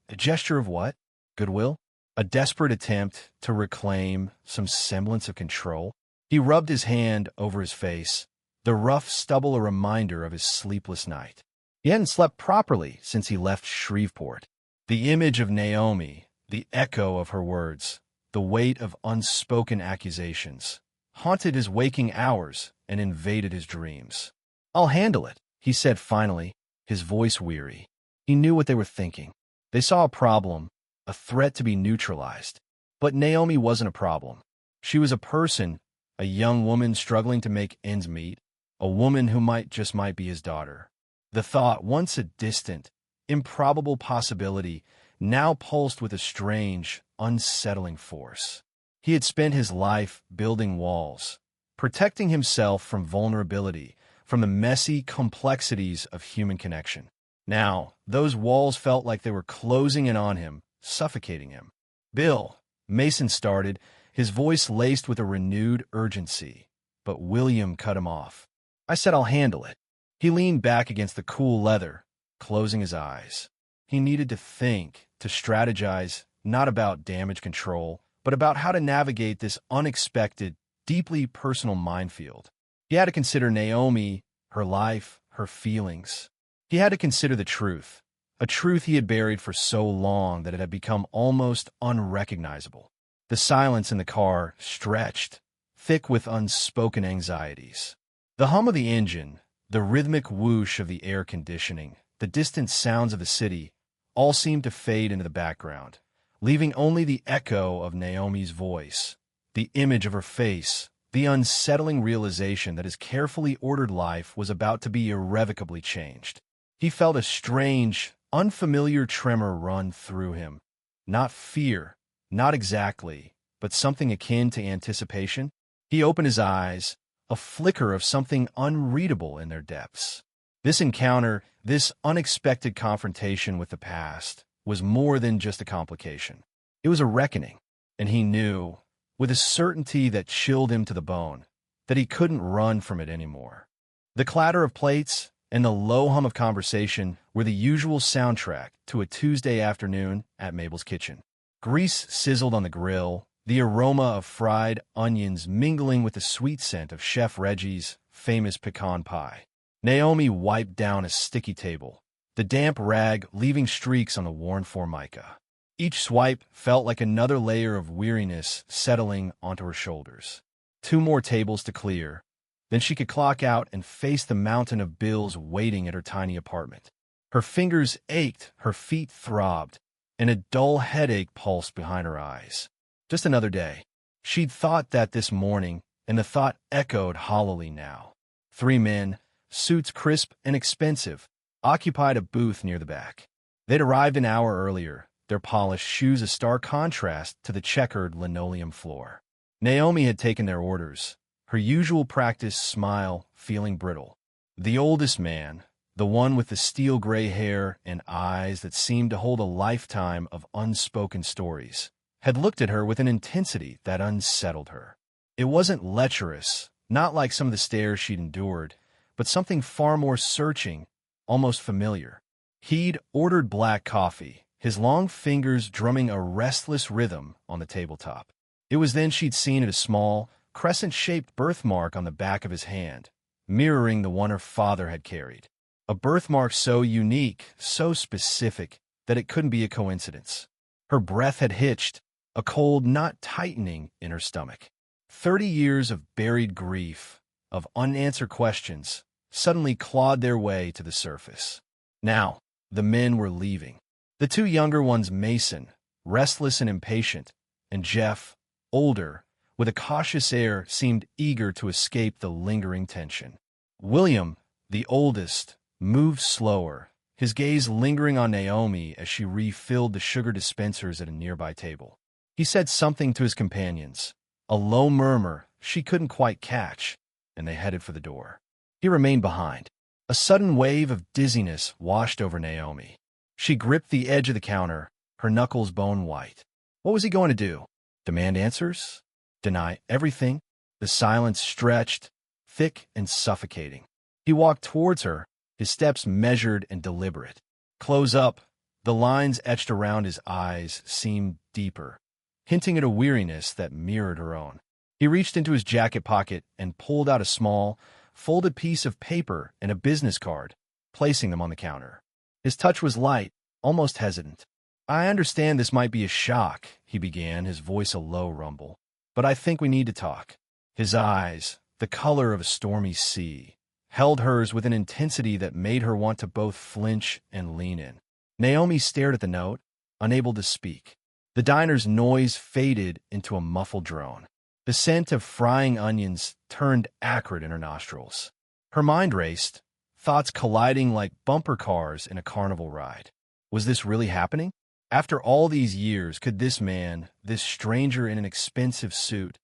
A gesture of what? Goodwill? A desperate attempt to reclaim some semblance of control? He rubbed his hand over his face, the rough stubble a reminder of his sleepless night. He hadn't slept properly since he left Shreveport. The image of Naomi, the echo of her words, the weight of unspoken accusations, haunted his waking hours and invaded his dreams. "I'll handle it," he said finally, his voice weary. He knew what they were thinking. They saw a problem, a threat to be neutralized. But Naomi wasn't a problem. She was a person, a young woman struggling to make ends meet, a woman who might be his daughter. The thought, once a distant, improbable possibility, now pulsed with a strange, unsettling force. He had spent his life building walls, protecting himself from vulnerability, from the messy complexities of human connection. Now, those walls felt like they were closing in on him, suffocating him. "Bill," Mason started, his voice laced with a renewed urgency. But William cut him off. "I said I'll handle it." He leaned back against the cool leather, closing his eyes. He needed to think, to strategize, not about damage control, but about how to navigate this unexpected, deeply personal minefield. He had to consider Naomi, her life, her feelings. He had to consider the truth, a truth he had buried for so long that it had become almost unrecognizable. The silence in the car stretched, thick with unspoken anxieties. The hum of the engine, the rhythmic whoosh of the air conditioning, the distant sounds of the city, all seemed to fade into the background, leaving only the echo of Naomi's voice, the image of her face, the unsettling realization that his carefully ordered life was about to be irrevocably changed. He felt a strange, unfamiliar tremor run through him. Not fear, not exactly, but something akin to anticipation. He opened his eyes, a flicker of something unreadable in their depths. This encounter, this unexpected confrontation with the past, was more than just a complication. It was a reckoning, and he knew, with a certainty that chilled him to the bone, that he couldn't run from it anymore. The clatter of plates and the low hum of conversation were the usual soundtrack to a Tuesday afternoon at Mabel's kitchen. Grease sizzled on the grill, the aroma of fried onions mingling with the sweet scent of Chef Reggie's famous pecan pie. Naomi wiped down a sticky table, the damp rag leaving streaks on the worn formica. Each swipe felt like another layer of weariness settling onto her shoulders. 2 more tables to clear, then she could clock out and face the mountain of bills waiting at her tiny apartment. Her fingers ached, her feet throbbed, and a dull headache pulsed behind her eyes. Just another day. She'd thought that this morning, and the thought echoed hollowly now. 3 men, suits crisp and expensive, occupied a booth near the back. They'd arrived an hour earlier, their polished shoes a stark contrast to the checkered linoleum floor. Naomi had taken their orders, her usual practice smile feeling brittle. The oldest man, the one with the steel gray hair and eyes that seemed to hold a lifetime of unspoken stories, had looked at her with an intensity that unsettled her. It wasn't lecherous, not like some of the stares she'd endured, but something far more searching, almost familiar. He'd ordered black coffee, his long fingers drumming a restless rhythm on the tabletop. It was then she'd seen a small, crescent-shaped birthmark on the back of his hand, mirroring the one her father had carried. A birthmark so unique, so specific, that it couldn't be a coincidence. Her breath had hitched, a cold not tightening in her stomach. 30 years of buried grief, of unanswered questions, suddenly clawed their way to the surface. Now, the men were leaving. The 2 younger ones, Mason, restless and impatient, and Jeff, older, with a cautious air, seemed eager to escape the lingering tension. William, the oldest, moved slower, his gaze lingering on Naomi as she refilled the sugar dispensers at a nearby table. He said something to his companions, a low murmur she couldn't quite catch, and they headed for the door. He remained behind. A sudden wave of dizziness washed over Naomi. She gripped the edge of the counter, her knuckles bone white. What was he going to do? Demand answers? Deny everything? The silence stretched, thick and suffocating. He walked towards her, his steps measured and deliberate. Close up, the lines etched around his eyes seemed deeper, hinting at a weariness that mirrored her own. He reached into his jacket pocket and pulled out a small, folded piece of paper and a business card, placing them on the counter. His touch was light, almost hesitant. "I understand this might be a shock," he began, his voice a low rumble, "but I think we need to talk." His eyes, the color of a stormy sea, held hers with an intensity that made her want to both flinch and lean in. Naomi stared at the note, unable to speak. The diner's noise faded into a muffled drone. The scent of frying onions turned acrid in her nostrils. Her mind raced, thoughts colliding like bumper cars in a carnival ride. Was this really happening? After all these years, could this man, this stranger in an expensive suit,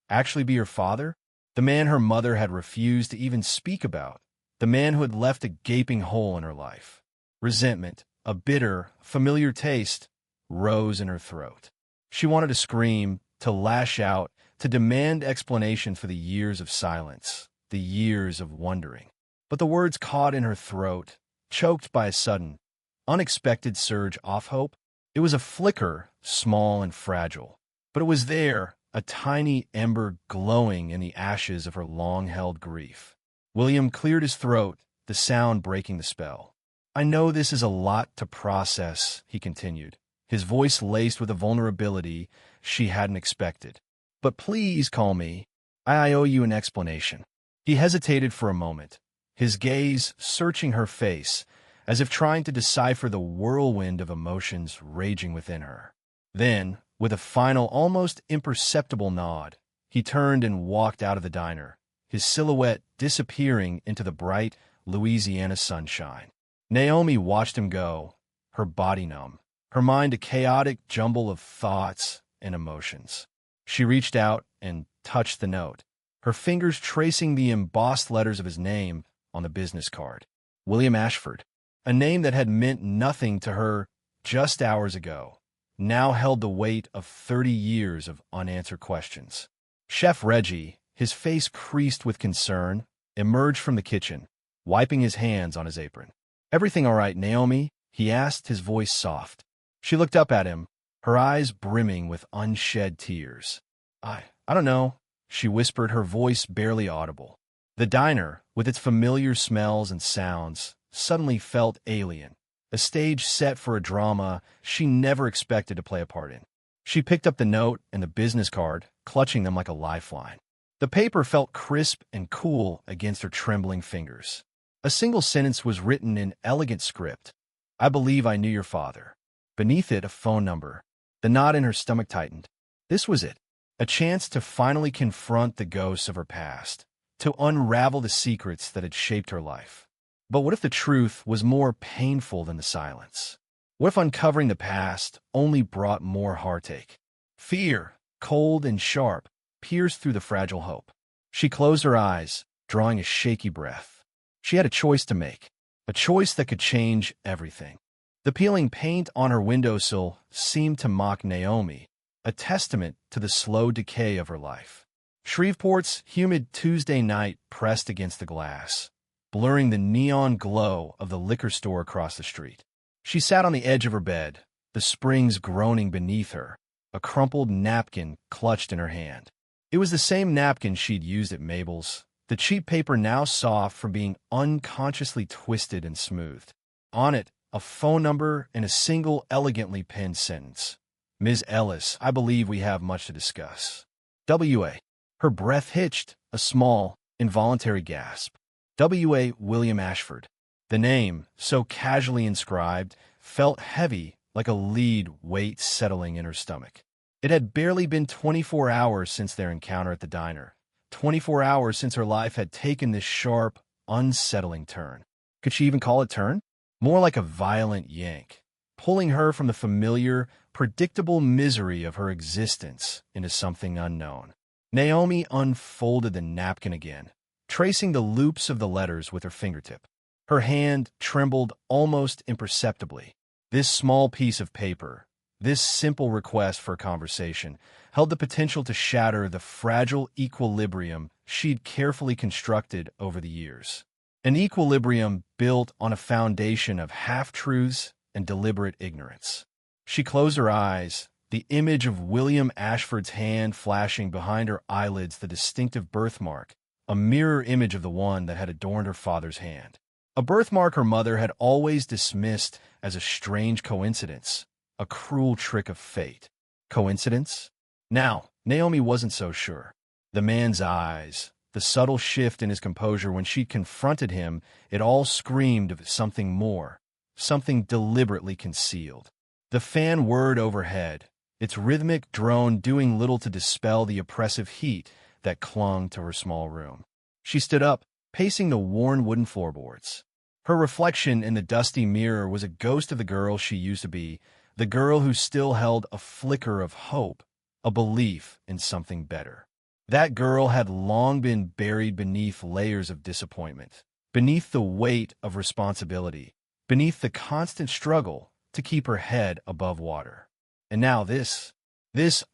actually be her father? The man her mother had refused to even speak about. The man who had left a gaping hole in her life. Resentment, a bitter, familiar taste, rose in her throat. She wanted to scream, to lash out, to demand explanation for the years of silence, the years of wondering. But the words caught in her throat, choked by a sudden, unexpected surge of hope. It was a flicker, small and fragile, but it was there, a tiny ember glowing in the ashes of her long-held grief. William cleared his throat, the sound breaking the spell. "I know this is a lot to process," he continued, his voice laced with a vulnerability she hadn't expected. "But please call me. I owe you an explanation." He hesitated for a moment, his gaze searching her face, as if trying to decipher the whirlwind of emotions raging within her. Then, with a final, almost imperceptible nod, he turned and walked out of the diner, his silhouette disappearing into the bright Louisiana sunshine. Naomi watched him go, her body numb, her mind a chaotic jumble of thoughts and emotions. She reached out and touched the note, her fingers tracing the embossed letters of his name on the business card. William Ashford, a name that had meant nothing to her just hours ago, now held the weight of 30 years of unanswered questions. Chef Reggie, his face creased with concern, emerged from the kitchen, wiping his hands on his apron. "Everything all right, Naomi?" he asked, his voice soft. She looked up at him, her eyes brimming with unshed tears. I don't know," she whispered, her voice barely audible. The diner, with its familiar smells and sounds, suddenly felt alien, a stage set for a drama she never expected to play a part in. She picked up the note and the business card, clutching them like a lifeline. The paper felt crisp and cool against her trembling fingers. A single sentence was written in elegant script. "I believe I knew your father." Beneath it, a phone number. The knot in her stomach tightened. This was it. A chance to finally confront the ghosts of her past, to unravel the secrets that had shaped her life. But what if the truth was more painful than the silence? What if uncovering the past only brought more heartache? Fear, cold and sharp, pierced through the fragile hope. She closed her eyes, drawing a shaky breath. She had a choice to make, a choice that could change everything. The peeling paint on her windowsill seemed to mock Naomi, a testament to the slow decay of her life. Shreveport's humid Tuesday night pressed against the glass, blurring the neon glow of the liquor store across the street. She sat on the edge of her bed, the springs groaning beneath her, a crumpled napkin clutched in her hand. It was the same napkin she'd used at Mabel's, the cheap paper now soft from being unconsciously twisted and smoothed. On it, a phone number and a single elegantly penned sentence. "Ms. Ellis, I believe we have much to discuss." W.A. Her breath hitched, a small, involuntary gasp. W.A. William Ashford. The name, so casually inscribed, felt heavy, like a lead weight settling in her stomach. It had barely been 24 hours since their encounter at the diner. 24 hours since her life had taken this sharp, unsettling turn. Could she even call it turn? More like a violent yank, pulling her from the familiar, predictable misery of her existence into something unknown. Naomi unfolded the napkin again, tracing the loops of the letters with her fingertip. Her hand trembled almost imperceptibly. This small piece of paper, this simple request for a conversation, held the potential to shatter the fragile equilibrium she'd carefully constructed over the years. An equilibrium built on a foundation of half-truths and deliberate ignorance. She closed her eyes, the image of William Ashford's hand flashing behind her eyelids, the distinctive birthmark, a mirror image of the one that had adorned her father's hand. A birthmark her mother had always dismissed as a strange coincidence, a cruel trick of fate. Coincidence? Now, Naomi wasn't so sure. The man's eyes, the subtle shift in his composure when she confronted him, it all screamed of something more, something deliberately concealed. The fan whirred overhead, its rhythmic drone doing little to dispel the oppressive heat that clung to her small room. She stood up, pacing the worn wooden floorboards. Her reflection in the dusty mirror was a ghost of the girl she used to be, the girl who still held a flicker of hope, a belief in something better. That girl had long been buried beneath layers of disappointment, beneath the weight of responsibility, beneath the constant struggle to keep her head above water. And now this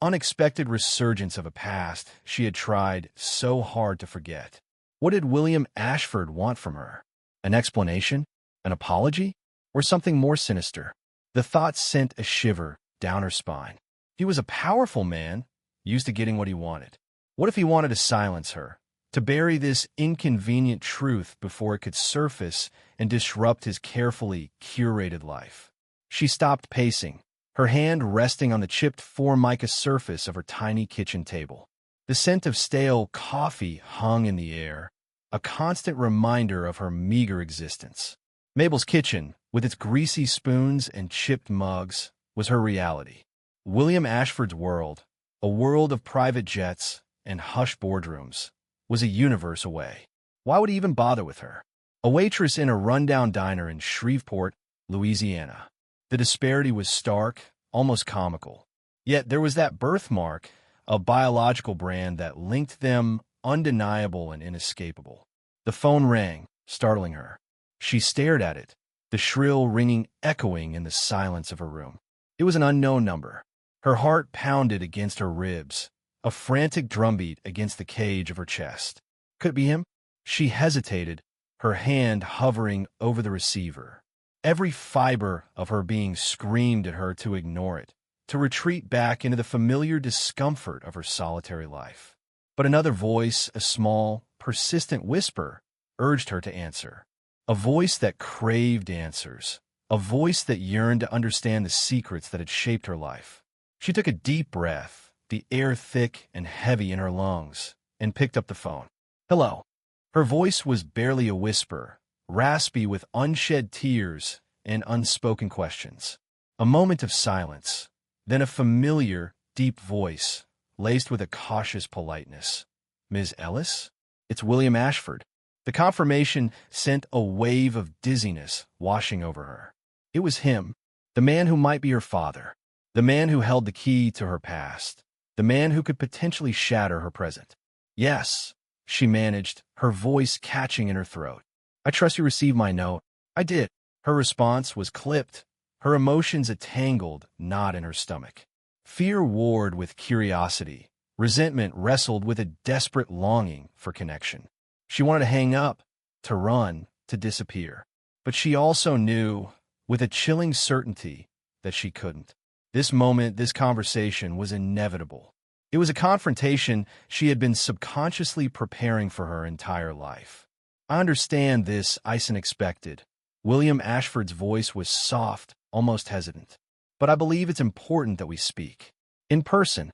unexpected resurgence of a past she had tried so hard to forget. What did William Ashford want from her? An explanation? An apology? Or something more sinister? The thought sent a shiver down her spine. He was a powerful man, used to getting what he wanted. What if he wanted to silence her, to bury this inconvenient truth before it could surface and disrupt his carefully curated life? She stopped pacing, her hand resting on the chipped formica surface of her tiny kitchen table. The scent of stale coffee hung in the air, a constant reminder of her meager existence. Mabel's kitchen, with its greasy spoons and chipped mugs, was her reality. William Ashford's world, a world of private jets and hushed boardrooms, was a universe away. Why would he even bother with her? A waitress in a rundown diner in Shreveport, Louisiana. The disparity was stark, almost comical. Yet there was that birthmark, a biological brand that linked them, undeniable and inescapable. The phone rang, startling her. She stared at it, the shrill ringing echoing in the silence of her room. It was an unknown number. Her heart pounded against her ribs, a frantic drumbeat against the cage of her chest. Could it be him? She hesitated, her hand hovering over the receiver. Every fiber of her being screamed at her to ignore it, to retreat back into the familiar discomfort of her solitary life. But another voice, a small, persistent whisper, urged her to answer. A voice that craved answers, a voice that yearned to understand the secrets that had shaped her life. She took a deep breath, the air thick and heavy in her lungs, and picked up the phone. Hello. Her voice was barely a whisper, raspy with unshed tears and unspoken questions. A moment of silence, then a familiar, deep voice, laced with a cautious politeness. Ms. Ellis? It's William Ashford. The confirmation sent a wave of dizziness washing over her. It was him, the man who might be her father, the man who held the key to her past, the man who could potentially shatter her present. Yes, she managed, her voice catching in her throat. I trust you received my note. I did. Her response was clipped, her emotions a tangled knot in her stomach. Fear warred with curiosity. Resentment wrestled with a desperate longing for connection. She wanted to hang up, to run, to disappear. But she also knew, with a chilling certainty, that she couldn't. This moment, this conversation was inevitable. It was a confrontation she had been subconsciously preparing for her entire life. I understand this, Ison expected. William Ashford's voice was soft, almost hesitant. But I believe it's important that we speak. In person.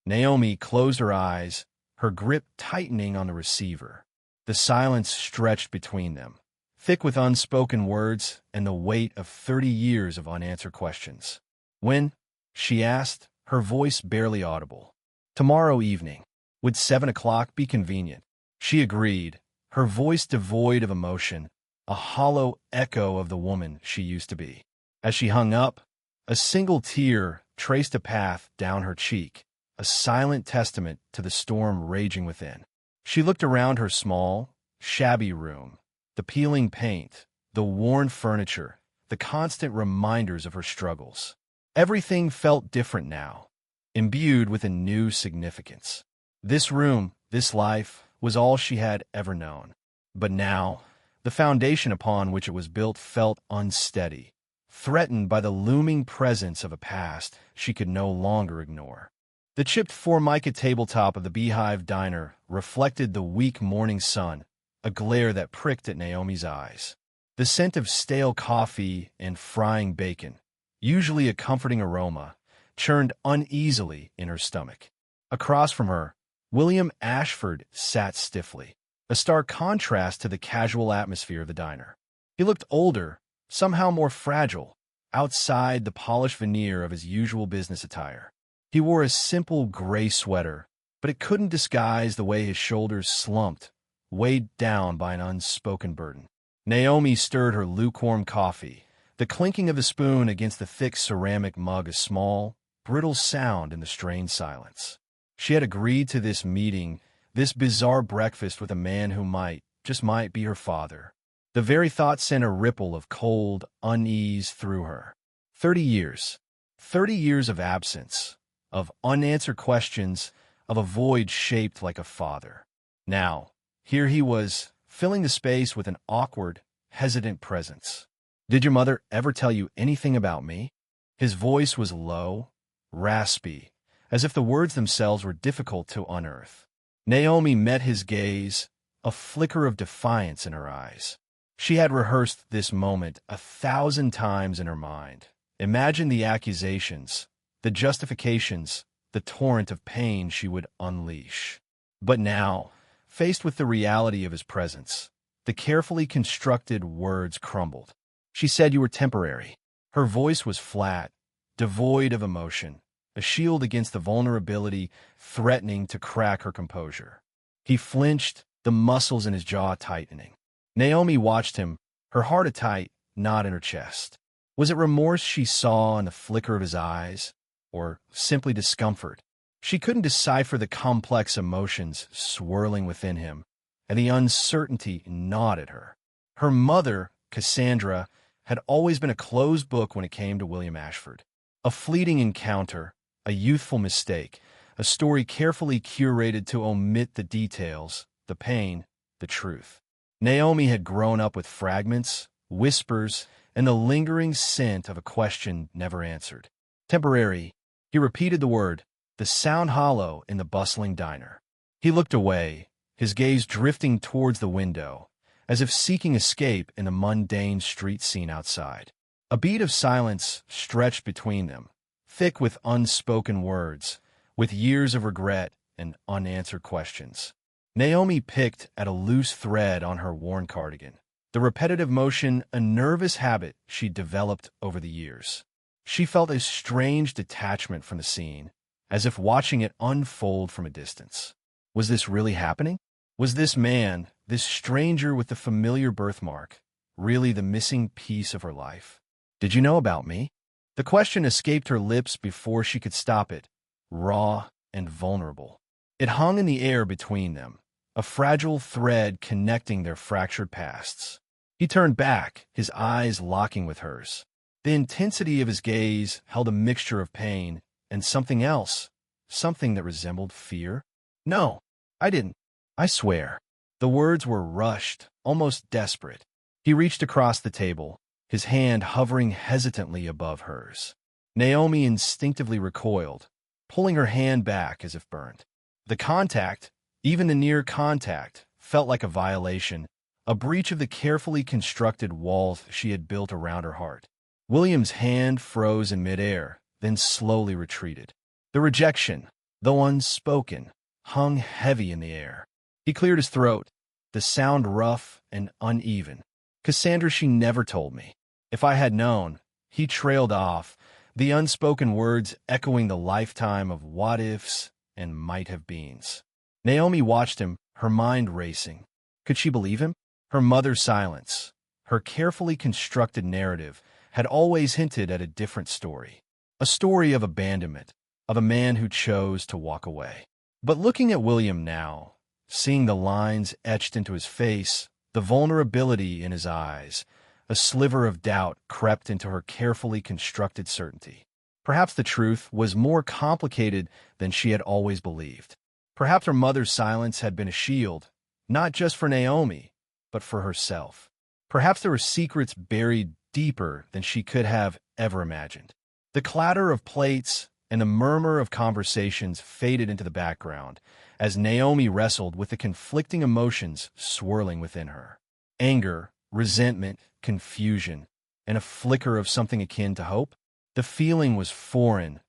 Naomi closed her eyes, her grip tightening on the receiver. The silence stretched between them, thick with unspoken words and the weight of 30 years of unanswered questions. When? She asked, her voice barely audible. Tomorrow evening. Would 7 o'clock be convenient? She agreed, her voice devoid of emotion, a hollow echo of the woman she used to be. As she hung up, a single tear traced a path down her cheek, a silent testament to the storm raging within. She looked around her small, shabby room, the peeling paint, the worn furniture, the constant reminders of her struggles. Everything felt different now, imbued with a new significance. This room, this life, was all she had ever known. But now, the foundation upon which it was built felt unsteady, threatened by the looming presence of a past she could no longer ignore. The chipped formica tabletop of the Beehive Diner reflected the weak morning sun, a glare that pricked at Naomi's eyes. The scent of stale coffee and frying bacon, usually a comforting aroma, churned uneasily in her stomach. Across from her, William Ashford sat stiffly, a stark contrast to the casual atmosphere of the diner. He looked older, somehow more fragile, outside the polished veneer of his usual business attire. He wore a simple gray sweater, but it couldn't disguise the way his shoulders slumped, weighed down by an unspoken burden. Naomi stirred her lukewarm coffee, the clinking of the spoon against the thick ceramic mug a small, brittle sound in the strained silence. She had agreed to this meeting, this bizarre breakfast with a man who might, just might, be her father. The very thought sent a ripple of cold unease through her. 30 years. 30 years of absence, of unanswered questions, of a void shaped like a father. Now, here he was, filling the space with an awkward, hesitant presence. "Did your mother ever tell you anything about me?" His voice was low, raspy, as if the words themselves were difficult to unearth. Naomi met his gaze, a flicker of defiance in her eyes. She had rehearsed this moment 1,000 times in her mind. Imagined the accusations, the justifications, the torrent of pain she would unleash. But now, faced with the reality of his presence, the carefully constructed words crumbled. "She said you were temporary." Her voice was flat, devoid of emotion, a shield against the vulnerability threatening to crack her composure. He flinched, the muscles in his jaw tightening. Naomi watched him, her heart a tight knot in her chest. Was it remorse she saw in the flicker of his eyes, or simply discomfort? She couldn't decipher the complex emotions swirling within him, and the uncertainty gnawed at her. Her mother, Cassandra, had always been a closed book when it came to William Ashford. A fleeting encounter, a youthful mistake, a story carefully curated to omit the details, the pain, the truth. Naomi had grown up with fragments, whispers, and the lingering scent of a question never answered. Temporary. He repeated the word, the sound hollow in the bustling diner. He looked away, his gaze drifting towards the window, as if seeking escape in the mundane street scene outside. A beat of silence stretched between them, thick with unspoken words, with years of regret and unanswered questions. Naomi picked at a loose thread on her worn cardigan, the repetitive motion a nervous habit she'd developed over the years. She felt a strange detachment from the scene, as if watching it unfold from a distance. Was this really happening? Was this man, this stranger with the familiar birthmark, really the missing piece of her life? "Did you know about me?" The question escaped her lips before she could stop it, raw and vulnerable. It hung in the air between them, a fragile thread connecting their fractured pasts. He turned back, his eyes locking with hers. The intensity of his gaze held a mixture of pain and something else, something that resembled fear. "No, I didn't. I swear." The words were rushed, almost desperate. He reached across the table, his hand hovering hesitantly above hers. Naomi instinctively recoiled, pulling her hand back as if burned. The contact, even the near contact, felt like a violation, a breach of the carefully constructed walls she had built around her heart. William's hand froze in midair, then slowly retreated. The rejection, though unspoken, hung heavy in the air. He cleared his throat, the sound rough and uneven. "Cassandra, she never told me. If I had known," he trailed off, the unspoken words echoing the lifetime of what-ifs and might-have-beens. Naomi watched him, her mind racing. Could she believe him? Her mother's silence, her carefully constructed narrative, had always hinted at a different story. A story of abandonment, of a man who chose to walk away. But looking at William now, seeing the lines etched into his face, the vulnerability in his eyes, a sliver of doubt crept into her carefully constructed certainty. Perhaps the truth was more complicated than she had always believed. Perhaps her mother's silence had been a shield, not just for Naomi, but for herself. Perhaps there were secrets buried deeper than she could have ever imagined. The clatter of plates and the murmur of conversations faded into the background as Naomi wrestled with the conflicting emotions swirling within her. Anger, resentment, confusion, and a flicker of something akin to hope. The feeling was foreign,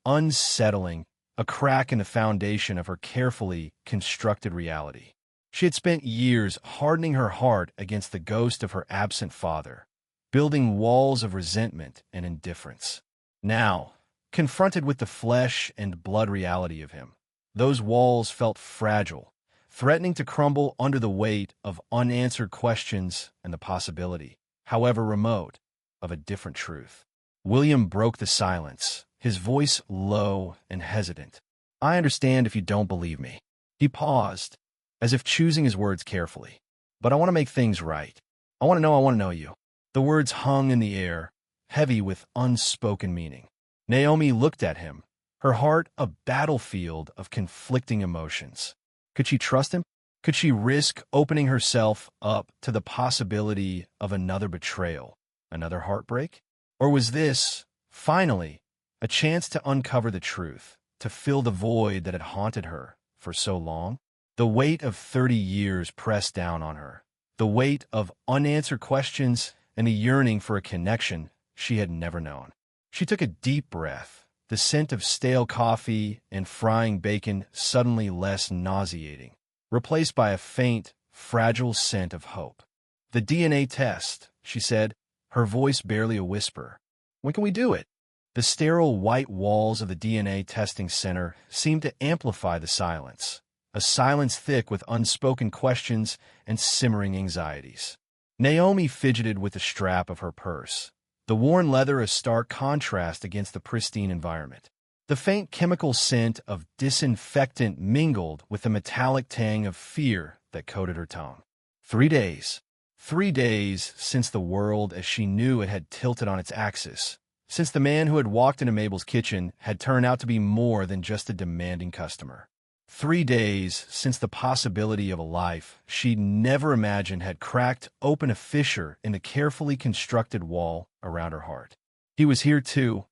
unsettling, a crack in the foundation of her carefully constructed reality. She had spent years hardening her heart against the ghost of her absent father, building walls of resentment and indifference. Now, confronted with the flesh and blood reality of him, those walls felt fragile, threatening to crumble under the weight of unanswered questions and the possibility, however remote, of a different truth. William broke the silence, his voice low and hesitant. "I understand if you don't believe me." He paused, as if choosing his words carefully. "But I want to make things right. I want to know you." The words hung in the air, heavy with unspoken meaning. Naomi looked at him, her heart a battlefield of conflicting emotions. Could she trust him? Could she risk opening herself up to the possibility of another betrayal, another heartbreak? Or was this, finally, a chance to uncover the truth, to fill the void that had haunted her for so long? The weight of 30 years pressed down on her, the weight of unanswered questions and a yearning for a connection she had never known. She took a deep breath, the scent of stale coffee and frying bacon suddenly less nauseating, replaced by a faint, fragile scent of hope. "The DNA test," she said, her voice barely a whisper. "When can we do it?" The sterile white walls of the DNA testing center seemed to amplify the silence, a silence thick with unspoken questions and simmering anxieties. Naomi fidgeted with the strap of her purse, the worn leather a stark contrast against the pristine environment. The faint chemical scent of disinfectant mingled with the metallic tang of fear that coated her tone. 3 days. 3 days since the world as she knew it had tilted on its axis, since the man who had walked into Mabel's kitchen had turned out to be more than just a demanding customer. 3 days since the possibility of a life she'd never imagined had cracked open a fissure in the carefully constructed wall around her heart. He was here too,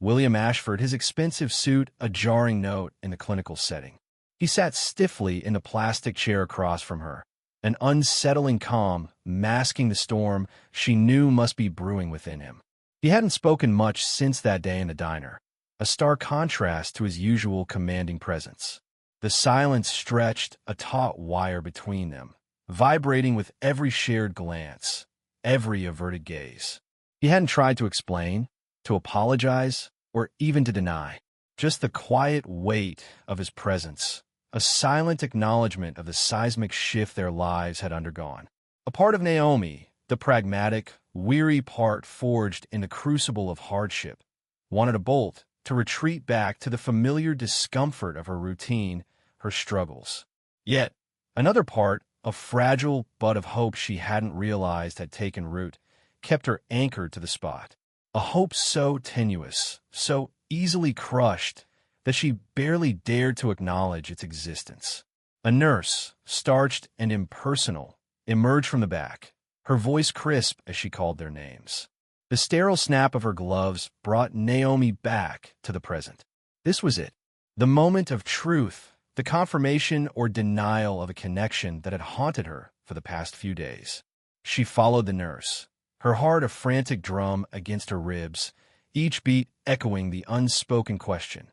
William Ashford, his expensive suit a jarring note in the clinical setting. He sat stiffly in the plastic chair across from her, an unsettling calm masking the storm she knew must be brewing within him. He hadn't spoken much since that day in the diner, a stark contrast to his usual commanding presence. The silence stretched a taut wire between them, vibrating with every shared glance, every averted gaze. He hadn't tried to explain, to apologize, or even to deny. Just the quiet weight of his presence, a silent acknowledgement of the seismic shift their lives had undergone. A part of Naomi, the pragmatic, weary part forged in the crucible of hardship, wanted a bolt to retreat back to the familiar discomfort of her routine, her struggles. Yet, another part, a fragile bud of hope she hadn't realized had taken root, kept her anchored to the spot. A hope so tenuous, so easily crushed, that she barely dared to acknowledge its existence. A nurse, starched and impersonal, emerged from the back, her voice crisp as she called their names. The sterile snap of her gloves brought Naomi back to the present. This was it, the moment of truth, the confirmation or denial of a connection that had haunted her for the past few days. She followed the nurse, her heart a frantic drum against her ribs, each beat echoing the unspoken question.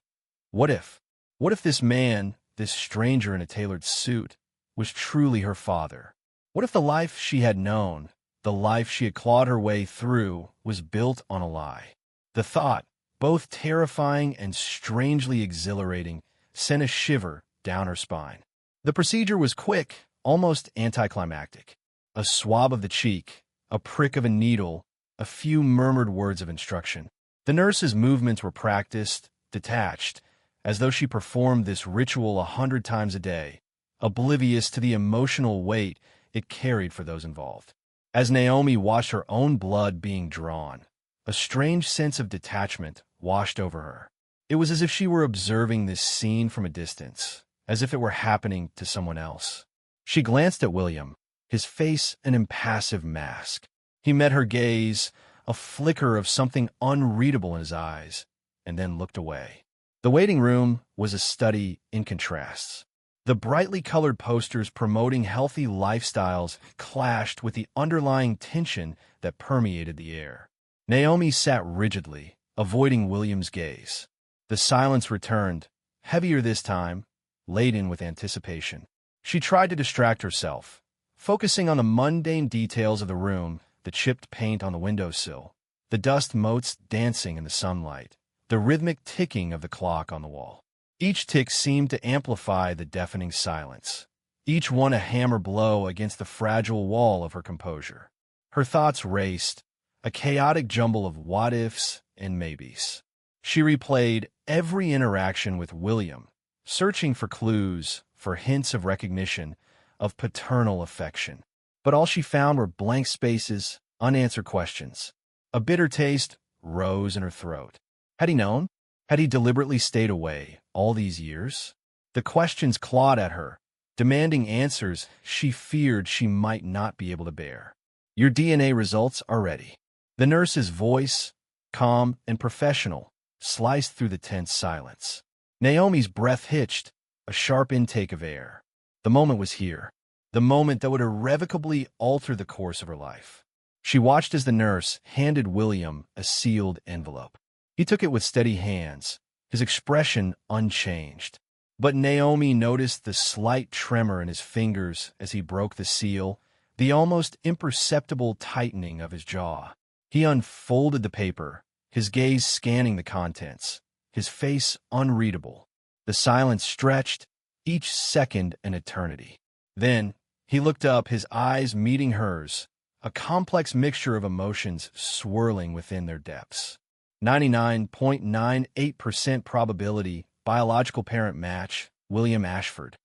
What if? What if this man, this stranger in a tailored suit, was truly her father? What if the life she had known, the life she had clawed her way through, was built on a lie? The thought, both terrifying and strangely exhilarating, sent a shiver down her spine. The procedure was quick, almost anticlimactic. A swab of the cheek, a prick of a needle, a few murmured words of instruction. The nurse's movements were practiced, detached, as though she performed this ritual 100 times a day, oblivious to the emotional weight it carried for those involved. As Naomi watched her own blood being drawn, a strange sense of detachment washed over her. It was as if she were observing this scene from a distance, as if it were happening to someone else. She glanced at William, his face an impassive mask. He met her gaze, a flicker of something unreadable in his eyes, and then looked away. The waiting room was a study in contrasts. The brightly colored posters promoting healthy lifestyles clashed with the underlying tension that permeated the air. Naomi sat rigidly, avoiding William's gaze. The silence returned, heavier this time, laden with anticipation. She tried to distract herself, focusing on the mundane details of the room, the chipped paint on the windowsill, the dust motes dancing in the sunlight, the rhythmic ticking of the clock on the wall. Each tick seemed to amplify the deafening silence, each one a hammer blow against the fragile wall of her composure. Her thoughts raced, a chaotic jumble of what-ifs and maybes. She replayed every interaction with William, searching for clues, for hints of recognition, of paternal affection. But all she found were blank spaces, unanswered questions. A bitter taste rose in her throat. Had he known? Had he deliberately stayed away all these years? The questions clawed at her, demanding answers she feared she might not be able to bear. Your DNA results are ready. The nurse's voice, calm and professional, sliced through the tense silence. Naomi's breath hitched, a sharp intake of air. The moment was here. The moment that would irrevocably alter the course of her life. She watched as the nurse handed William a sealed envelope. He took it with steady hands, his expression unchanged. But Naomi noticed the slight tremor in his fingers as he broke the seal, the almost imperceptible tightening of his jaw. He unfolded the paper, his gaze scanning the contents, his face unreadable. The silence stretched, each second an eternity. Then, he looked up, his eyes meeting hers, a complex mixture of emotions swirling within their depths. 99.98% probability, biological parent match, William Ashford.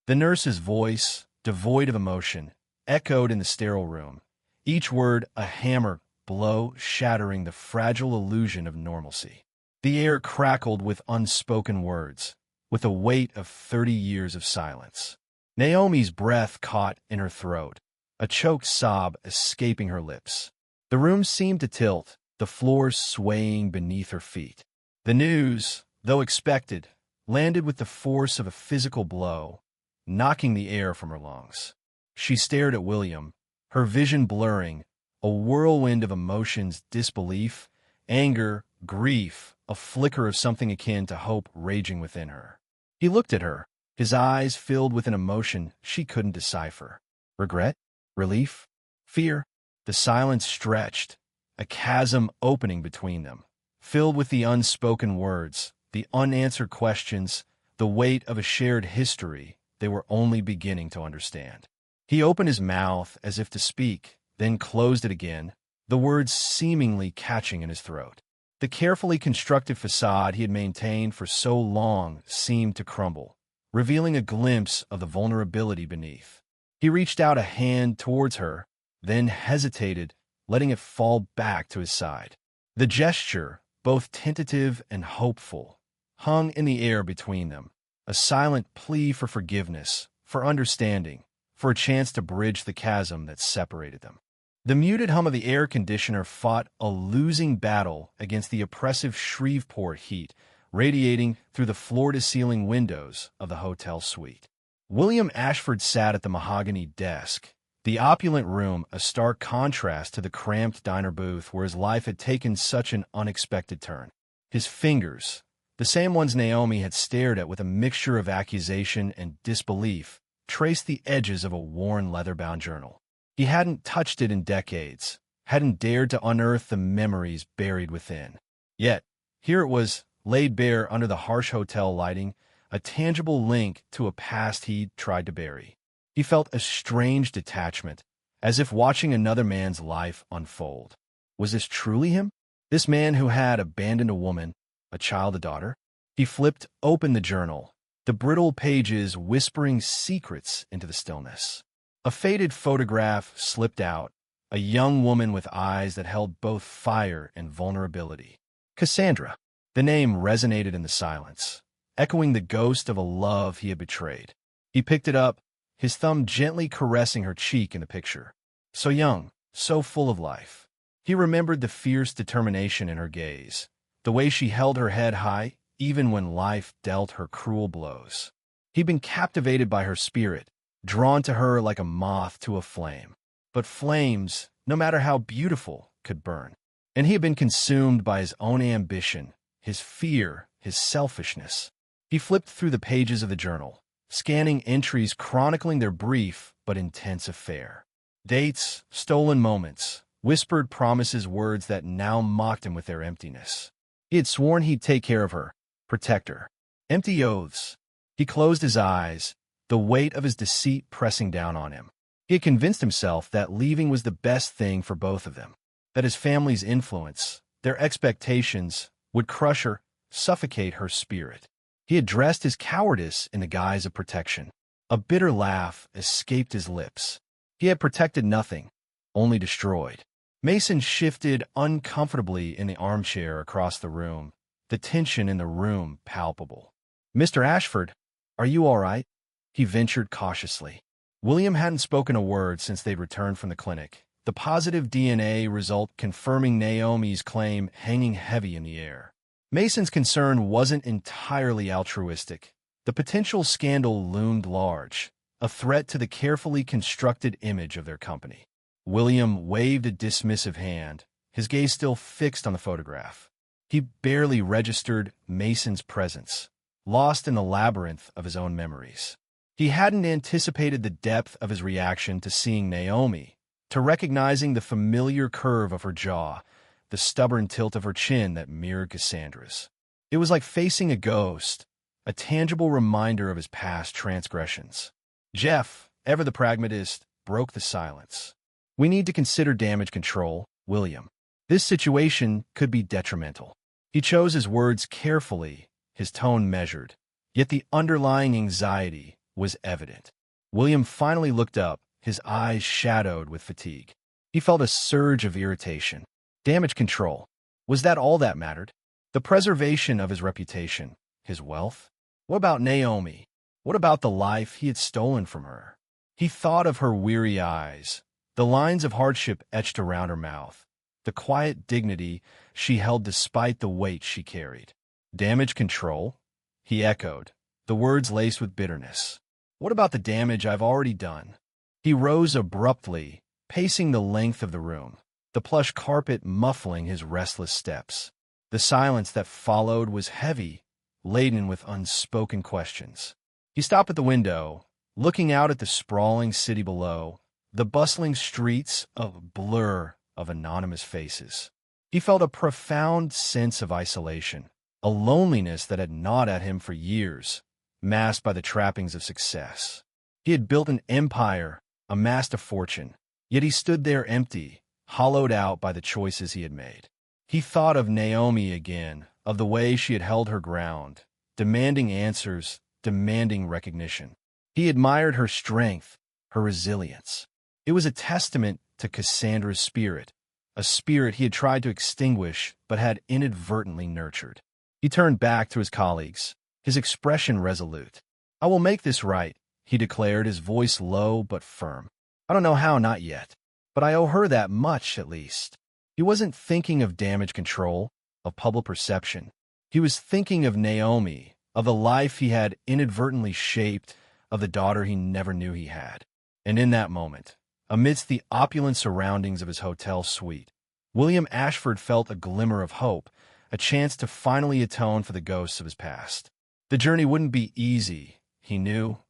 The nurse's voice, devoid of emotion, echoed in the sterile room, each word a hammer blow shattering the fragile illusion of normalcy. The air crackled with unspoken words, with the weight of 30 years of silence. Naomi's breath caught in her throat, a choked sob escaping her lips. The room seemed to tilt, the floor swaying beneath her feet. The news, though expected, landed with the force of a physical blow, knocking the air from her lungs. She stared at William, her vision blurring, a whirlwind of emotions, disbelief, anger, grief, a flicker of something akin to hope raging within her. He looked at her, his eyes filled with an emotion she couldn't decipher. Regret? Relief? Fear? The silence stretched, a chasm opening between them, filled with the unspoken words, the unanswered questions, the weight of a shared history they were only beginning to understand. He opened his mouth as if to speak, then closed it again, the words seemingly catching in his throat. The carefully constructed facade he had maintained for so long seemed to crumble, revealing a glimpse of the vulnerability beneath. He reached out a hand towards her, then hesitated, letting it fall back to his side. The gesture, both tentative and hopeful, hung in the air between them, a silent plea for forgiveness, for understanding, for a chance to bridge the chasm that separated them. The muted hum of the air conditioner fought a losing battle against the oppressive Shreveport heat radiating through the floor-to-ceiling windows of the hotel suite. William Ashford sat at the mahogany desk, the opulent room a stark contrast to the cramped diner booth where his life had taken such an unexpected turn. His fingers, the same ones Naomi had stared at with a mixture of accusation and disbelief, traced the edges of a worn leather-bound journal. He hadn't touched it in decades, hadn't dared to unearth the memories buried within. Yet, here it was, laid bare under the harsh hotel lighting, a tangible link to a past he'd tried to bury. He felt a strange detachment, as if watching another man's life unfold. Was this truly him? This man who had abandoned a woman, a child, a daughter? He flipped open the journal, the brittle pages whispering secrets into the stillness. A faded photograph slipped out, a young woman with eyes that held both fire and vulnerability. Cassandra. The name resonated in the silence, echoing the ghost of a love he had betrayed. He picked it up, his thumb gently caressing her cheek in the picture. So young, so full of life. He remembered the fierce determination in her gaze, the way she held her head high even when life dealt her cruel blows. He'd been captivated by her spirit, drawn to her like a moth to a flame. But flames, no matter how beautiful, could burn. And he had been consumed by his own ambition, his fear, his selfishness. He flipped through the pages of the journal, scanning entries chronicling their brief but intense affair. Dates, stolen moments, whispered promises, words that now mocked him with their emptiness. He had sworn he'd take care of her, protect her. Empty oaths. He closed his eyes, the weight of his deceit pressing down on him. He had convinced himself that leaving was the best thing for both of them, that his family's influence, their expectations, would crush her, suffocate her spirit. He had dressed his cowardice in the guise of protection. A bitter laugh escaped his lips. He had protected nothing, only destroyed. Mason shifted uncomfortably in the armchair across the room, the tension in the room palpable. "Mr. Ashford, are you all right?" he ventured cautiously. William hadn't spoken a word since they'd returned from the clinic, the positive DNA result confirming Naomi's claim hanging heavy in the air. Mason's concern wasn't entirely altruistic. The potential scandal loomed large, a threat to the carefully constructed image of their company. William waved a dismissive hand, his gaze still fixed on the photograph. He barely registered Mason's presence, lost in the labyrinth of his own memories. He hadn't anticipated the depth of his reaction to seeing Naomi, to recognizing the familiar curve of her jaw, the stubborn tilt of her chin that mirrored Cassandra's. It was like facing a ghost, a tangible reminder of his past transgressions. Jeff, ever the pragmatist, broke the silence. "We need to consider damage control, William. This situation could be detrimental." He chose his words carefully, his tone measured, yet the underlying anxiety was evident. William finally looked up, his eyes shadowed with fatigue. He felt a surge of irritation. Damage control. Was that all that mattered? The preservation of his reputation, his wealth? What about Naomi? What about the life he had stolen from her? He thought of her weary eyes, the lines of hardship etched around her mouth, the quiet dignity she held despite the weight she carried. "Damage control?" he echoed, the words laced with bitterness. "What about the damage I've already done?" He rose abruptly, pacing the length of the room, the plush carpet muffling his restless steps. The silence that followed was heavy, laden with unspoken questions. He stopped at the window, looking out at the sprawling city below, the bustling streets a blur of anonymous faces. He felt a profound sense of isolation, a loneliness that had gnawed at him for years, masked by the trappings of success. He had built an empire, amassed a fortune, yet he stood there empty, hollowed out by the choices he had made. He thought of Naomi again, of the way she had held her ground, demanding answers, demanding recognition. He admired her strength, her resilience. It was a testament to Cassandra's spirit, a spirit he had tried to extinguish but had inadvertently nurtured. He turned back to his colleagues, his expression resolute. "I will make this right," he declared, his voice low but firm. "I don't know how, not yet, but I owe her that much, at least." He wasn't thinking of damage control, of public perception. He was thinking of Naomi, of the life he had inadvertently shaped, of the daughter he never knew he had. And in that moment, amidst the opulent surroundings of his hotel suite, William Ashford felt a glimmer of hope, a chance to finally atone for the ghosts of his past. The journey wouldn't be easy, he knew,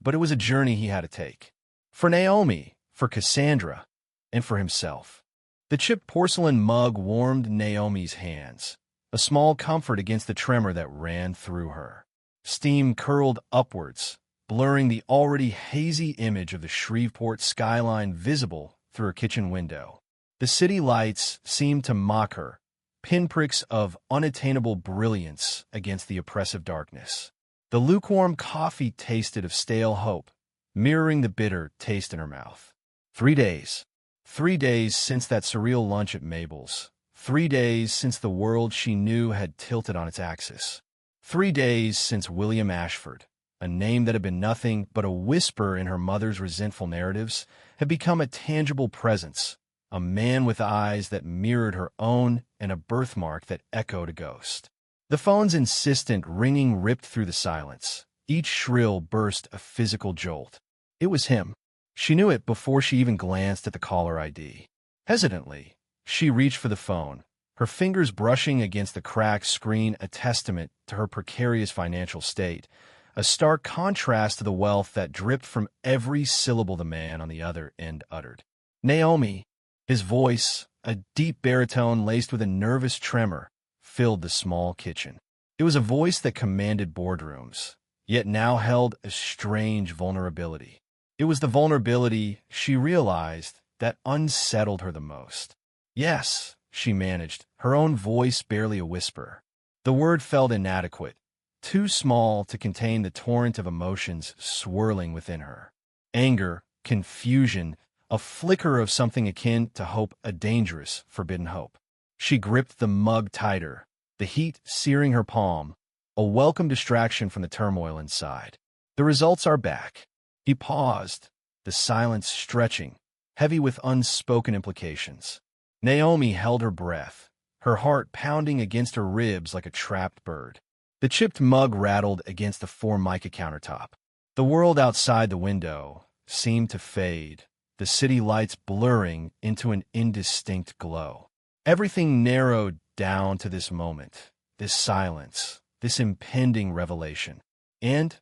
but it was a journey he had to take. For Naomi, for Cassandra, and for himself. The chipped porcelain mug warmed Naomi's hands, a small comfort against the tremor that ran through her. Steam curled upwards, blurring the already hazy image of the Shreveport skyline visible through her kitchen window. The city lights seemed to mock her, pinpricks of unattainable brilliance against the oppressive darkness. The lukewarm coffee tasted of stale hope, mirroring the bitter taste in her mouth. 3 days. 3 days since that surreal lunch at Mabel's. 3 days since the world she knew had tilted on its axis. 3 days since William Ashford, a name that had been nothing but a whisper in her mother's resentful narratives, had become a tangible presence, a man with eyes that mirrored her own and a birthmark that echoed a ghost. The phone's insistent ringing ripped through the silence. Each shrill burst a physical jolt. It was him. She knew it before she even glanced at the caller ID. Hesitantly, she reached for the phone, her fingers brushing against the cracked screen, a testament to her precarious financial state, a stark contrast to the wealth that dripped from every syllable the man on the other end uttered. "Naomi." His voice, a deep baritone laced with a nervous tremor, filled the small kitchen. It was a voice that commanded boardrooms, yet now held a strange vulnerability. It was the vulnerability, she realized, that unsettled her the most. "Yes," she managed, her own voice barely a whisper. The word felt inadequate, too small to contain the torrent of emotions swirling within her. Anger, confusion, a flicker of something akin to hope, a dangerous, forbidden hope. She gripped the mug tighter, the heat searing her palm, a welcome distraction from the turmoil inside. The results are back. He paused, the silence stretching, heavy with unspoken implications. Naomi held her breath, her heart pounding against her ribs like a trapped bird. The chipped mug rattled against the Formica countertop. The world outside the window seemed to fade, the city lights blurring into an indistinct glow. Everything narrowed down to this moment, this silence, this impending revelation. And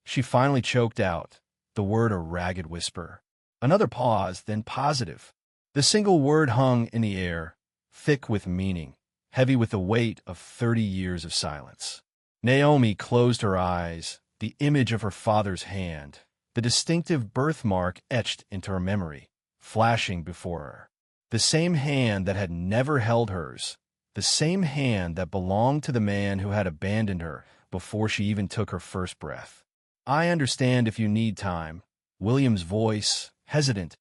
she finally choked out, the word a ragged whisper. Another pause, then positive. The single word hung in the air, thick with meaning, heavy with the weight of 30 years of silence. Naomi closed her eyes, the image of her father's hand, the distinctive birthmark etched into her memory, flashing before her. The same hand that had never held hers, the same hand that belonged to the man who had abandoned her before she even took her first breath. "I understand if you need time." William's voice, hesitant,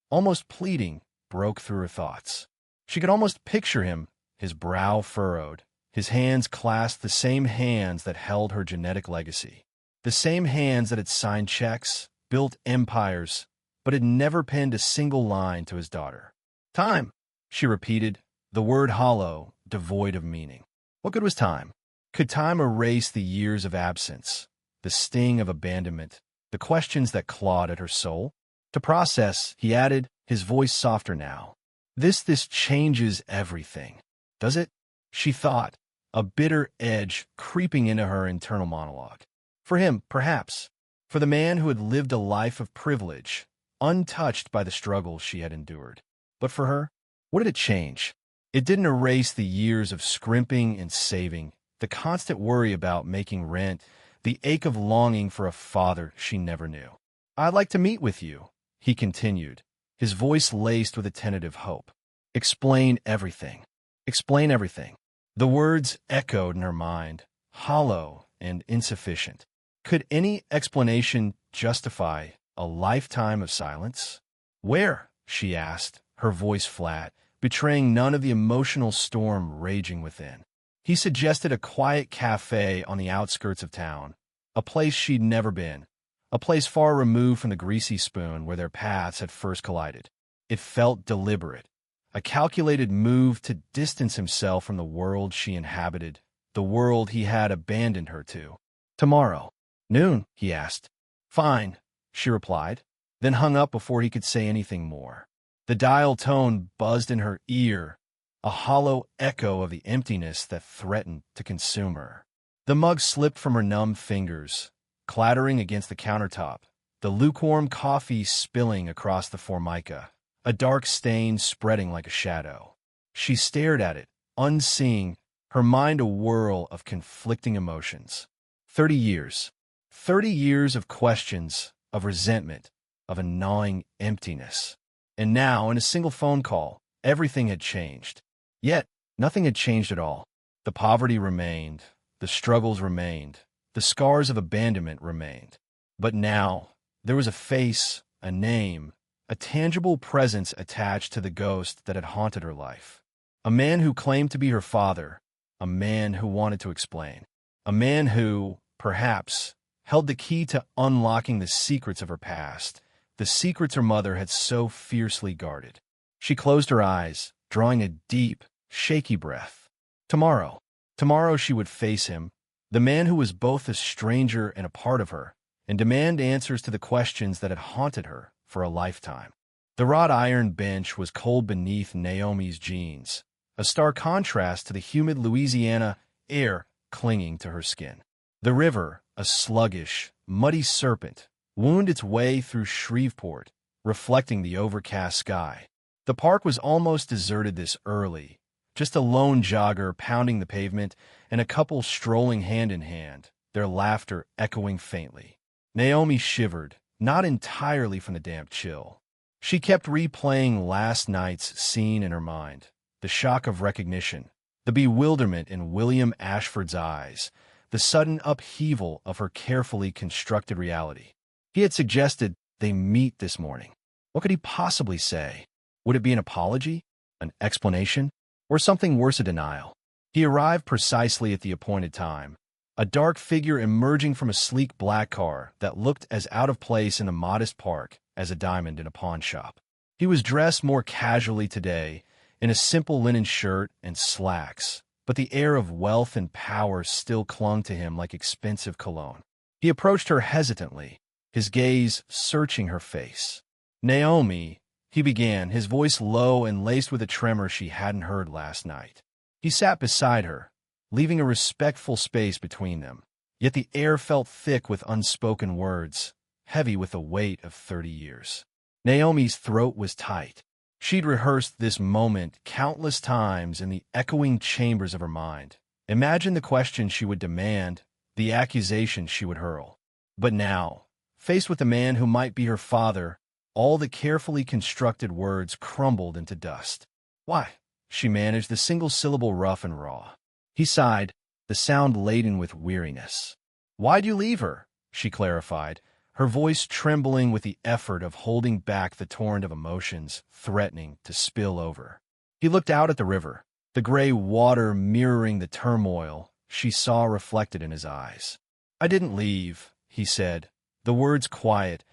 almost pleading, broke through her thoughts. She could almost picture him, his brow furrowed, his hands clasped, the same hands that held her genetic legacy, the same hands that had signed checks, built empires, but had never penned a single line to his daughter. "Time," she repeated, the word hollow, devoid of meaning. What good was time? Could time erase the years of absence, the sting of abandonment, the questions that clawed at her soul? To process, he added, his voice softer now. This changes everything. Does it? She thought, a bitter edge creeping into her internal monologue. For him, perhaps. For the man who had lived a life of privilege, untouched by the struggles she had endured. But for her, what did it change? It didn't erase the years of scrimping and saving, the constant worry about making rent, the ache of longing for a father she never knew. "I'd like to meet with you," he continued, his voice laced with a tentative hope. "Explain everything. Explain everything." The words echoed in her mind, hollow and insufficient. Could any explanation justify a lifetime of silence? "Where?" she asked, her voice flat, betraying none of the emotional storm raging within. He suggested a quiet cafe on the outskirts of town, a place she'd never been, a place far removed from the greasy spoon where their paths had first collided. It felt deliberate, a calculated move to distance himself from the world she inhabited, the world he had abandoned her to. "Tomorrow. Noon?" he asked. "Fine," she replied, then hung up before he could say anything more. The dial tone buzzed in her ear, a hollow echo of the emptiness that threatened to consume her. The mug slipped from her numb fingers, clattering against the countertop, the lukewarm coffee spilling across the Formica, a dark stain spreading like a shadow. She stared at it, unseeing, her mind a whirl of conflicting emotions. 30 years. 30 years of questions, of resentment, of a gnawing emptiness. And now, in a single phone call, everything had changed. Yet, nothing had changed at all. The poverty remained, the struggles remained, the scars of abandonment remained. But now, there was a face, a name, a tangible presence attached to the ghost that had haunted her life. A man who claimed to be her father, a man who wanted to explain, a man who, perhaps, held the key to unlocking the secrets of her past, the secrets her mother had so fiercely guarded. She closed her eyes, drawing a deep, shaky breath. Tomorrow. Tomorrow she would face him, the man who was both a stranger and a part of her, and demand answers to the questions that had haunted her for a lifetime. The wrought iron bench was cold beneath Naomi's jeans, a stark contrast to the humid Louisiana air clinging to her skin. The river, a sluggish, muddy serpent, wound its way through Shreveport, reflecting the overcast sky. The park was almost deserted this early, just a lone jogger pounding the pavement and a couple strolling hand in hand, their laughter echoing faintly. Naomi shivered, not entirely from the damp chill. She kept replaying last night's scene in her mind, the shock of recognition, the bewilderment in William Ashford's eyes, the sudden upheaval of her carefully constructed reality. He had suggested they meet this morning. What could he possibly say? Would it be an apology? An explanation? Or something worse, a denial? He arrived precisely at the appointed time, a dark figure emerging from a sleek black car that looked as out of place in a modest park as a diamond in a pawn shop. He was dressed more casually today, in a simple linen shirt and slacks, but the air of wealth and power still clung to him like expensive cologne. He approached her hesitantly, his gaze searching her face. "Naomi," he began, his voice low and laced with a tremor she hadn't heard last night. He sat beside her, leaving a respectful space between them. Yet the air felt thick with unspoken words, heavy with the weight of 30 years. Naomi's throat was tight. She'd rehearsed this moment countless times in the echoing chambers of her mind. Imagine the question she would demand, the accusation she would hurl. But now, faced with the man who might be her father, all the carefully constructed words crumbled into dust. "Why?" she managed, the single syllable rough and raw. He sighed, the sound laden with weariness. "Why'd you leave her?" she clarified, her voice trembling with the effort of holding back the torrent of emotions threatening to spill over. He looked out at the river, the gray water mirroring the turmoil she saw reflected in his eyes. "I didn't leave," he said, the words quiet,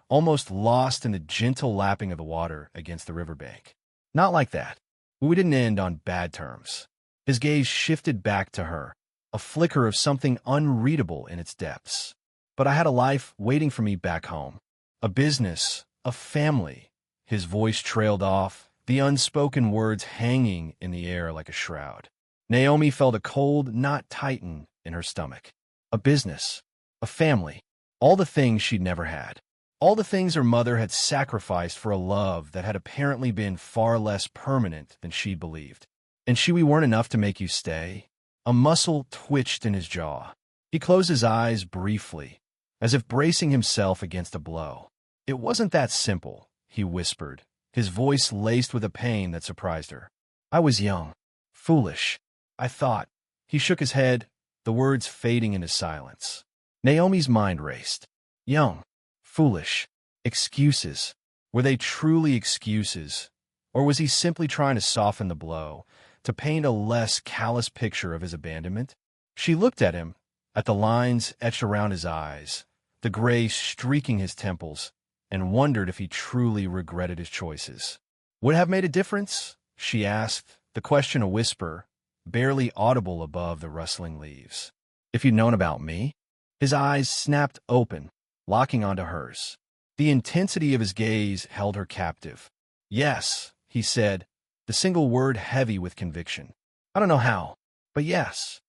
almost lost in the gentle lapping of the water against the riverbank. "Not like that. We didn't end on bad terms." His gaze shifted back to her, a flicker of something unreadable in its depths. "But I had a life waiting for me back home. A business, a family." His voice trailed off, the unspoken words hanging in the air like a shroud. Naomi felt a cold knot tighten in her stomach. A business, a family, all the things she'd never had. All the things her mother had sacrificed for a love that had apparently been far less permanent than she'd believed. "And we weren't enough to make you stay?" A muscle twitched in his jaw. He closed his eyes briefly, as if bracing himself against a blow. "It wasn't that simple," he whispered, his voice laced with a pain that surprised her. "I was young, foolish. I thought." He shook his head, the words fading into silence. Naomi's mind raced. Young, foolish, excuses. Were they truly excuses? Or was he simply trying to soften the blow, to paint a less callous picture of his abandonment? She looked at him, at the lines etched around his eyes, the gray streaking his temples, and wondered if he truly regretted his choices. "Would it have made a difference?" she asked, the question a whisper, barely audible above the rustling leaves. "If you'd known about me?" His eyes snapped open, locking onto hers. The intensity of his gaze held her captive. "Yes," he said, the single word heavy with conviction. "I don't know how, but yes."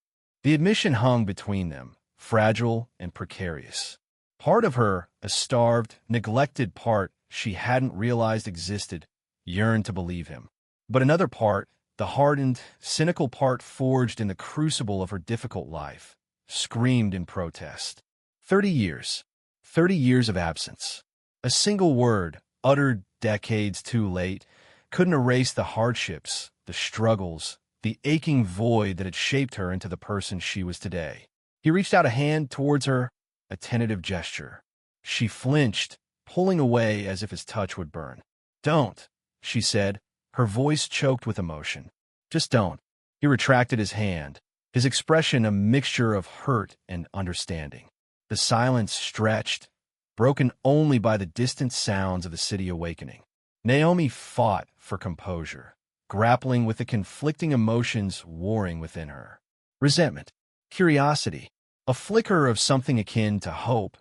The admission hung between them, fragile and precarious. Part of her, a starved, neglected part she hadn't realized existed, yearned to believe him. But another part, the hardened, cynical part forged in the crucible of her difficult life, screamed in protest. 30 years. 30 years of absence. A single word, uttered decades too late, couldn't erase the hardships, the struggles, the aching void that had shaped her into the person she was today. He reached out a hand towards her, a tentative gesture. She flinched, pulling away as if his touch would burn. "Don't," she said, her voice choked with emotion. "Just don't." He retracted his hand, his expression a mixture of hurt and understanding. The silence stretched, broken only by the distant sounds of the city awakening. Naomi fought for composure, grappling with the conflicting emotions warring within her. Resentment, curiosity, a flicker of something akin to hope,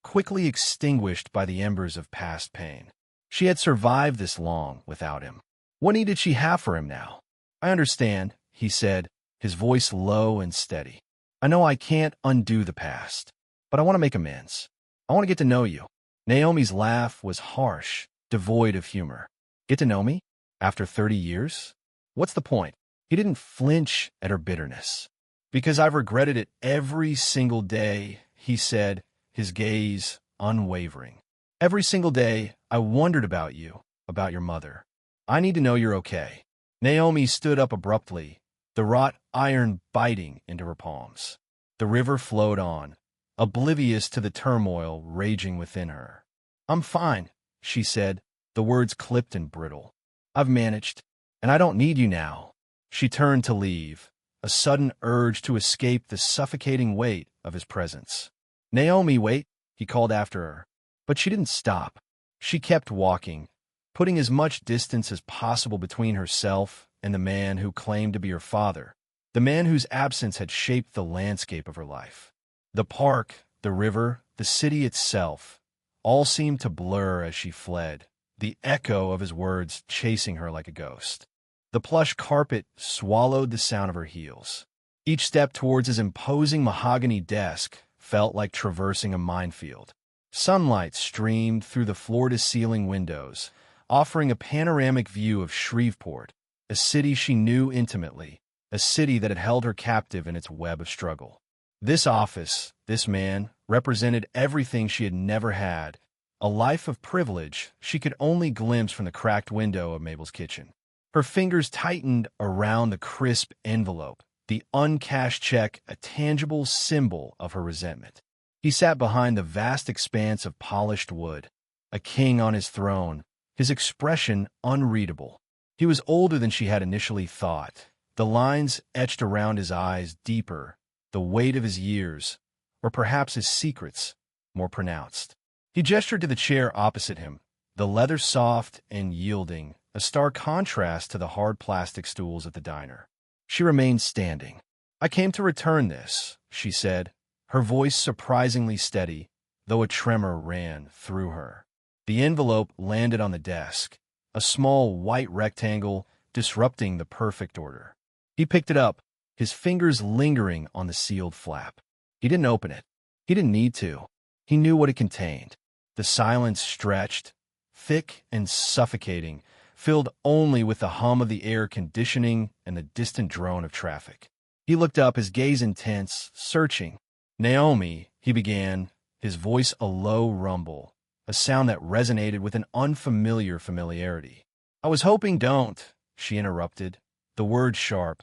quickly extinguished by the embers of past pain. She had survived this long without him. What need did she have for him now? "I understand," he said, his voice low and steady. "I know I can't undo the past, but I want to make amends. I want to get to know you." Naomi's laugh was harsh, devoid of humor. "Get to know me? After 30 years? What's the point?" He didn't flinch at her bitterness. "Because I've regretted it every single day," he said, his gaze unwavering. "Every single day I wondered about you, about your mother. I need to know you're okay." Naomi stood up abruptly, the wrought iron biting into her palms. The river flowed on, oblivious to the turmoil raging within her. "I'm fine," she said, the words clipped and brittle. "I've managed, and I don't need you now." She turned to leave, a sudden urge to escape the suffocating weight of his presence. "Naomi, wait," he called after her. But she didn't stop. She kept walking, putting as much distance as possible between herself and the man who claimed to be her father, the man whose absence had shaped the landscape of her life. The park, the river, the city itself, all seemed to blur as she fled, the echo of his words chasing her like a ghost. The plush carpet swallowed the sound of her heels. Each step towards his imposing mahogany desk felt like traversing a minefield. Sunlight streamed through the floor-to-ceiling windows, offering a panoramic view of Shreveport, a city she knew intimately, a city that had held her captive in its web of struggle. This office, this man, represented everything she had never had, a life of privilege she could only glimpse from the cracked window of Mabel's kitchen. Her fingers tightened around the crisp envelope, the uncashed check a tangible symbol of her resentment. He sat behind the vast expanse of polished wood, a king on his throne, his expression unreadable. He was older than she had initially thought, the lines etched around his eyes deeper, the weight of his years, or perhaps his secrets, more pronounced. He gestured to the chair opposite him, the leather soft and yielding, a stark contrast to the hard plastic stools at the diner. She remained standing. "I came to return this," she said, her voice surprisingly steady, though a tremor ran through her. The envelope landed on the desk, a small white rectangle disrupting the perfect order. He picked it up, his fingers lingering on the sealed flap. He didn't open it. He didn't need to. He knew what it contained. The silence stretched, thick and suffocating, filled only with the hum of the air conditioning and the distant drone of traffic. He looked up, his gaze intense, searching. "Naomi," he began, his voice a low rumble, a sound that resonated with an unfamiliar familiarity. "I was hoping don't," she interrupted, the word sharp,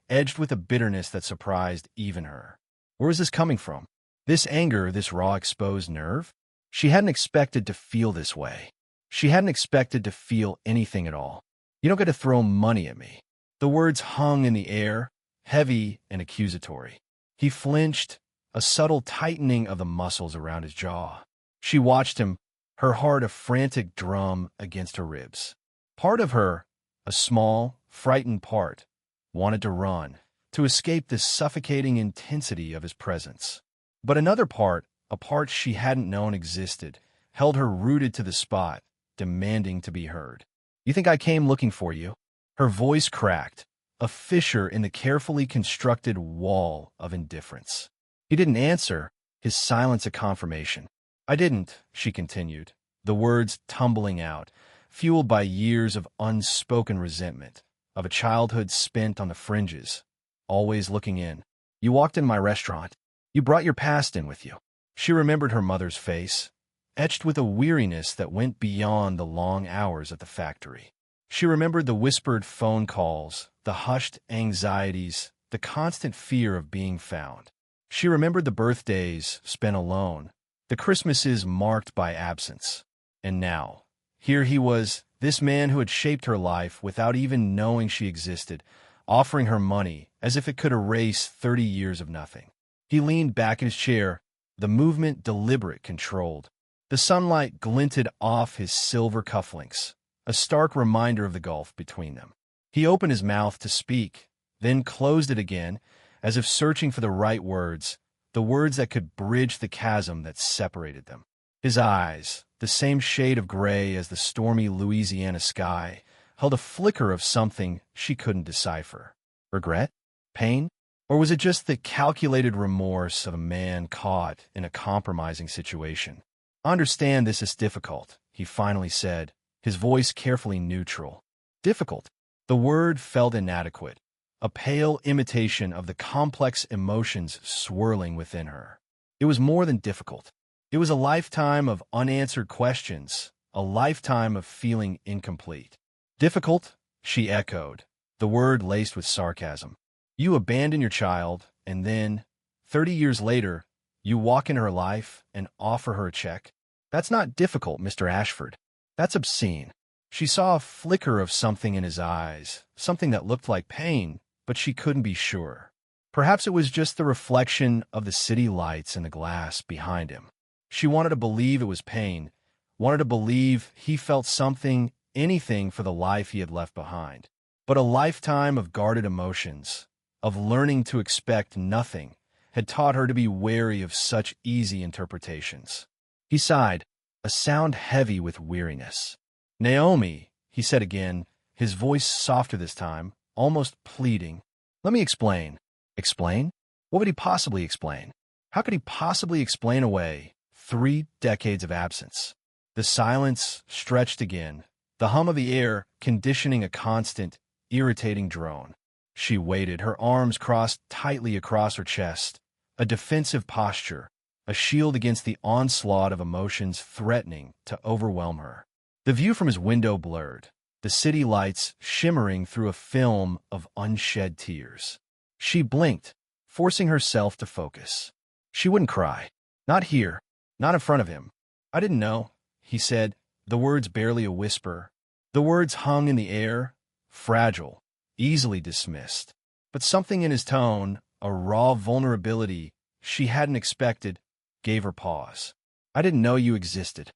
edged with a bitterness that surprised even her. Where was this coming from? This anger, this raw exposed nerve? She hadn't expected to feel this way. She hadn't expected to feel anything at all. "You don't get to throw money at me." The words hung in the air, heavy and accusatory. He flinched, a subtle tightening of the muscles around his jaw. She watched him, her heart a frantic drum against her ribs. Part of her, a small, frightened part, wanted to run, to escape the suffocating intensity of his presence. But another part, a part she hadn't known existed, held her rooted to the spot, demanding to be heard. "You think I came looking for you?" Her voice cracked, a fissure in the carefully constructed wall of indifference. He didn't answer, his silence a confirmation. "I didn't," she continued, the words tumbling out, fueled by years of unspoken resentment, of a childhood spent on the fringes, always looking in. "You walked in my restaurant. You brought your past in with you." She remembered her mother's face, etched with a weariness that went beyond the long hours at the factory. She remembered the whispered phone calls, the hushed anxieties, the constant fear of being found. She remembered the birthdays spent alone, the Christmases marked by absence. And now, here he was, this man who had shaped her life without even knowing she existed, offering her money as if it could erase 30 years of nothing. He leaned back in his chair, the movement deliberate, controlled. The sunlight glinted off his silver cufflinks, a stark reminder of the gulf between them. He opened his mouth to speak, then closed it again, as if searching for the right words, the words that could bridge the chasm that separated them. His eyes, the same shade of gray as the stormy Louisiana sky, held a flicker of something she couldn't decipher. Regret? Pain? Or was it just the calculated remorse of a man caught in a compromising situation? "I understand this is difficult," he finally said, his voice carefully neutral. Difficult? The word felt inadequate, a pale imitation of the complex emotions swirling within her. It was more than difficult. It was a lifetime of unanswered questions, a lifetime of feeling incomplete. "Difficult?" she echoed, the word laced with sarcasm. "You abandon your child, and then, 30 years later, you walk into her life and offer her a check? That's not difficult, Mr. Ashford." That's obscene. She saw a flicker of something in his eyes, something that looked like pain, but she couldn't be sure. Perhaps it was just the reflection of the city lights in the glass behind him. She wanted to believe it was pain, wanted to believe he felt something, anything for the life he had left behind. But a lifetime of guarded emotions, of learning to expect nothing, had taught her to be wary of such easy interpretations. He sighed, a sound heavy with weariness. "Naomi," he said again, his voice softer this time, almost pleading. "Let me explain." Explain? What would he possibly explain? How could he possibly explain away 3 decades of absence? The silence stretched again, the hum of the air conditioning a constant, irritating drone. She waited, her arms crossed tightly across her chest, a defensive posture, a shield against the onslaught of emotions threatening to overwhelm her. The view from his window blurred, the city lights shimmering through a film of unshed tears. She blinked, forcing herself to focus. She wouldn't cry. Not here. Not in front of him. "I didn't know," he said, the words barely a whisper. The words hung in the air, fragile, easily dismissed. But something in his tone, a raw vulnerability she hadn't expected, gave her pause. "I didn't know you existed."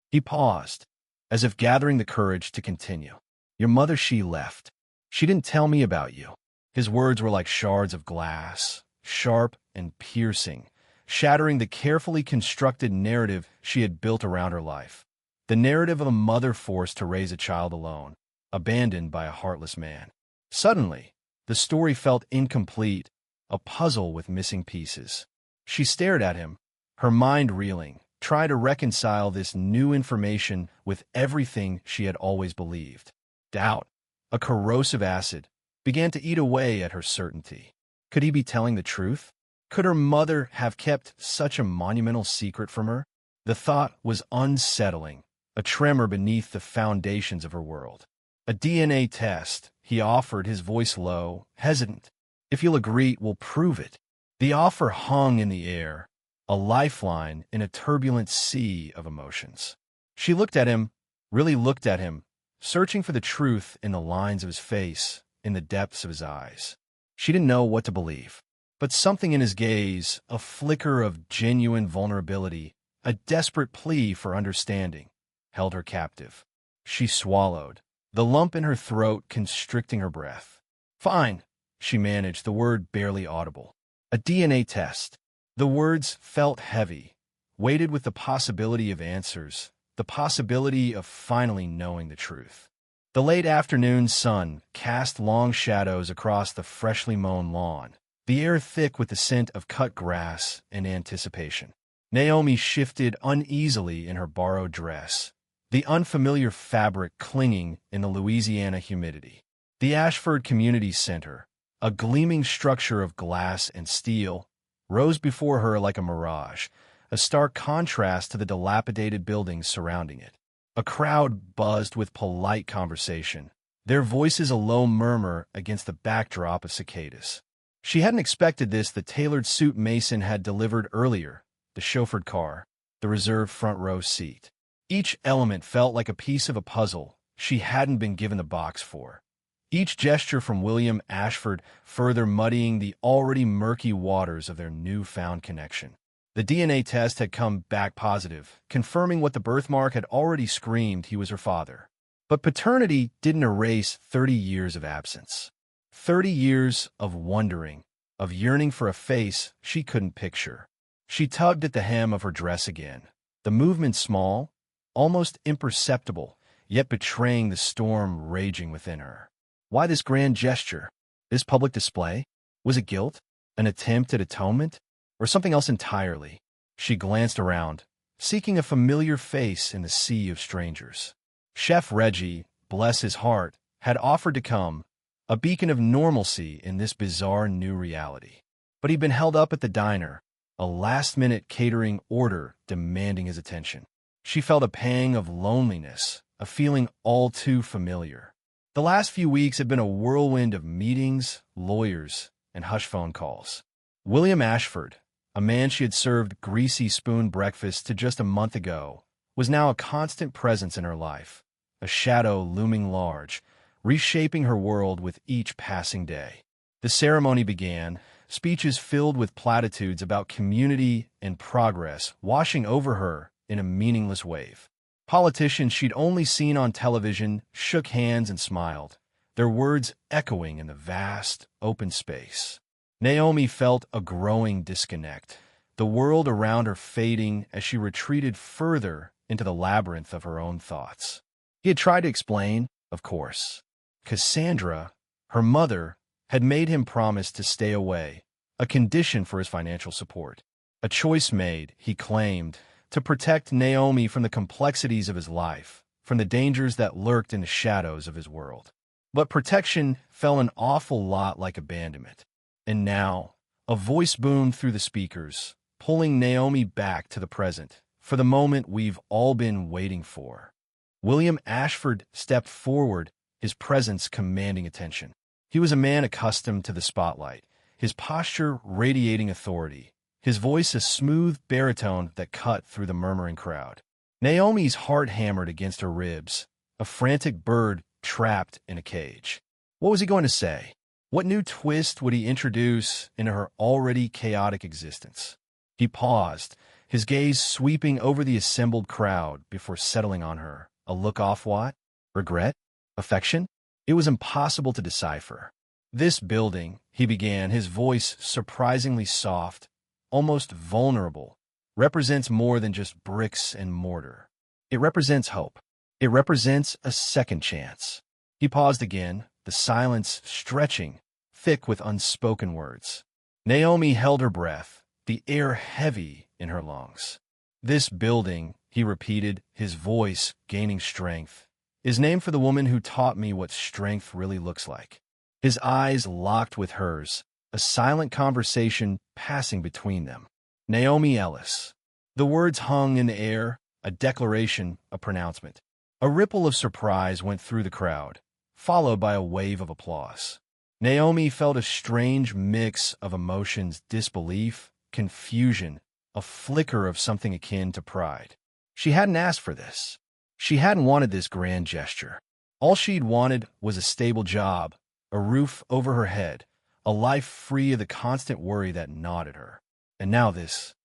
He paused, as if gathering the courage to continue. "Your mother, she left. She didn't tell me about you." His words were like shards of glass, sharp and piercing, shattering the carefully constructed narrative she had built around her life. The narrative of a mother forced to raise a child alone, abandoned by a heartless man. Suddenly, the story felt incomplete, a puzzle with missing pieces. She stared at him, her mind reeling, trying to reconcile this new information with everything she had always believed. Doubt, a corrosive acid, began to eat away at her certainty. Could he be telling the truth? Could her mother have kept such a monumental secret from her? The thought was unsettling, a tremor beneath the foundations of her world. "A DNA test," he offered, his voice low, hesitant. "If you'll agree, we'll prove it." The offer hung in the air, a lifeline in a turbulent sea of emotions. She looked at him, really looked at him, searching for the truth in the lines of his face, in the depths of his eyes. She didn't know what to believe, but something in his gaze, a flicker of genuine vulnerability, a desperate plea for understanding, held her captive. She swallowed, the lump in her throat constricting her breath. "Fine," she managed, the word barely audible. "A DNA test." The words felt heavy, weighted with the possibility of answers, the possibility of finally knowing the truth. The late afternoon sun cast long shadows across the freshly mown lawn, the air thick with the scent of cut grass and anticipation. Naomi shifted uneasily in her borrowed dress, the unfamiliar fabric clinging in the Louisiana humidity. The Ashford Community Center, a gleaming structure of glass and steel, rose before her like a mirage, a stark contrast to the dilapidated buildings surrounding it. A crowd buzzed with polite conversation, their voices a low murmur against the backdrop of cicadas. She hadn't expected this. The tailored suit Mason had delivered earlier, the chauffeured car, the reserved front row seat. Each element felt like a piece of a puzzle she hadn't been given the box for. Each gesture from William Ashford further muddying the already murky waters of their newfound connection. The DNA test had come back positive, confirming what the birthmark had already screamed: he was her father. But paternity didn't erase 30 years of absence. 30 years of wondering, of yearning for a face she couldn't picture. She tugged at the hem of her dress again, the movement small, almost imperceptible, yet betraying the storm raging within her. Why this grand gesture? This public display? Was it guilt? An attempt at atonement? Or something else entirely? She glanced around, seeking a familiar face in the sea of strangers. Chef Reggie, bless his heart, had offered to come, a beacon of normalcy in this bizarre new reality. But he'd been held up at the diner, a last-minute catering order demanding his attention. She felt a pang of loneliness, a feeling all too familiar. The last few weeks had been a whirlwind of meetings, lawyers, and hush phone calls. William Ashford, a man she had served greasy spoon breakfast to just a month ago, was now a constant presence in her life, a shadow looming large, reshaping her world with each passing day. The ceremony began, speeches filled with platitudes about community and progress washing over her in a meaningless wave. Politicians she'd only seen on television shook hands and smiled, their words echoing in the vast, open space. Naomi felt a growing disconnect, the world around her fading as she retreated further into the labyrinth of her own thoughts. He had tried to explain, of course. Cassandra, her mother, had made him promise to stay away, a condition for his financial support. A choice made, he claimed, to protect Naomi from the complexities of his life, from the dangers that lurked in the shadows of his world. But protection felt an awful lot like abandonment. And now, a voice boomed through the speakers, pulling Naomi back to the present, for the moment we've all been waiting for. William Ashford stepped forward, his presence commanding attention. He was a man accustomed to the spotlight, his posture radiating authority, his voice a smooth baritone that cut through the murmuring crowd. Naomi's heart hammered against her ribs, a frantic bird trapped in a cage. What was he going to say? What new twist would he introduce into her already chaotic existence? He paused, his gaze sweeping over the assembled crowd before settling on her. A look off what? Regret? Affection? It was impossible to decipher. This building, he began, his voice surprisingly soft, almost vulnerable, represents more than just bricks and mortar. It represents hope. It represents a second chance. He paused again, the silence stretching, thick with unspoken words. Naomi held her breath, the air heavy in her lungs. This building, he repeated, his voice gaining strength, is named for the woman who taught me what strength really looks like. His eyes locked with hers, a silent conversation passing between them. Naomi Ellis. The words hung in the air, a declaration, a pronouncement. A ripple of surprise went through the crowd, followed by a wave of applause. Naomi felt a strange mix of emotions: disbelief, confusion, a flicker of something akin to pride. She hadn't asked for this. She hadn't wanted this grand gesture. All she'd wanted was a stable job, a roof over her head, a life free of the constant worry that gnawed at her. And now this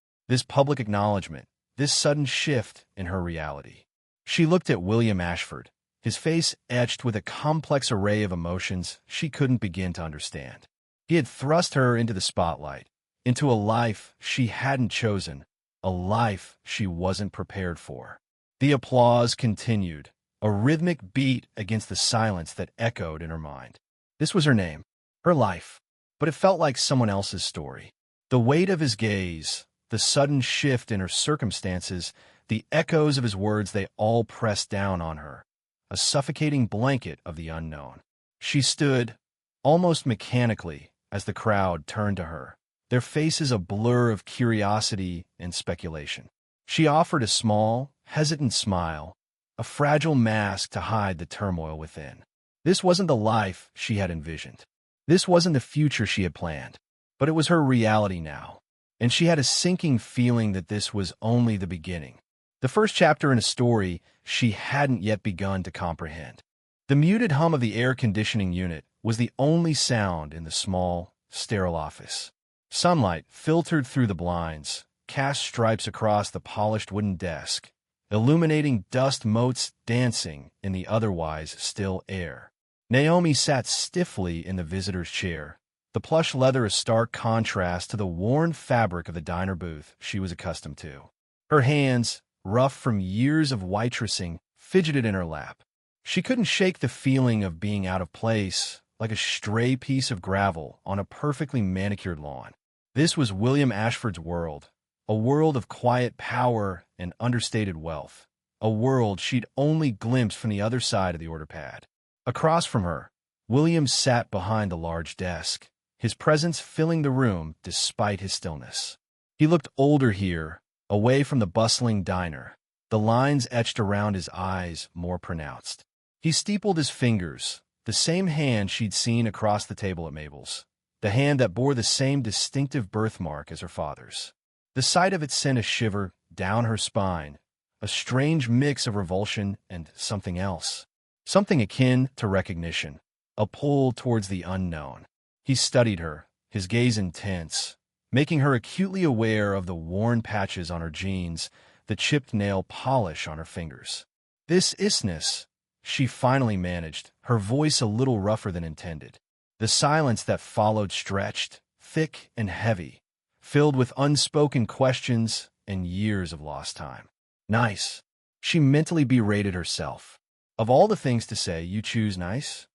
public acknowledgement, this sudden shift in her reality. She looked at William Ashford, his face etched with a complex array of emotions she couldn't begin to understand. He had thrust her into the spotlight, into a life she hadn't chosen, a life she wasn't prepared for. The applause continued, a rhythmic beat against the silence that echoed in her mind. This was her name, her life, but it felt like someone else's story. The weight of his gaze, the sudden shift in her circumstances, the echoes of his words, they all pressed down on her, a suffocating blanket of the unknown. She stood, almost mechanically, as the crowd turned to her, their faces a blur of curiosity and speculation. She offered a small, hesitant smile, a fragile mask to hide the turmoil within. This wasn't the life she had envisioned. This wasn't the future she had planned, but it was her reality now, and she had a sinking feeling that this was only the beginning, the first chapter in a story she hadn't yet begun to comprehend. The muted hum of the air conditioning unit was the only sound in the small, sterile office. Sunlight filtered through the blinds, cast stripes across the polished wooden desk, illuminating dust motes dancing in the otherwise still air. Naomi sat stiffly in the visitor's chair, the plush leather a stark contrast to the worn fabric of the diner booth she was accustomed to. Her hands, rough from years of waitressing, fidgeted in her lap. She couldn't shake the feeling of being out of place, like a stray piece of gravel on a perfectly manicured lawn. This was William Ashford's world, a world of quiet power and understated wealth, a world she'd only glimpsed from the other side of the order pad. Across from her, William sat behind a large desk, his presence filling the room despite his stillness. He looked older here, away from the bustling diner, the lines etched around his eyes more pronounced. He steepled his fingers, the same hand she'd seen across the table at Mabel's, the hand that bore the same distinctive birthmark as her father's. The sight of it sent a shiver down her spine, a strange mix of revulsion and something else. Something akin to recognition, a pull towards the unknown. He studied her, his gaze intense, making her acutely aware of the worn patches on her jeans, the chipped nail polish on her fingers. This isness, she finally managed, her voice a little rougher than intended. The silence that followed stretched, thick and heavy, filled with unspoken questions and years of lost time. Nice. She mentally berated herself. Of all the things to say, you choose nice?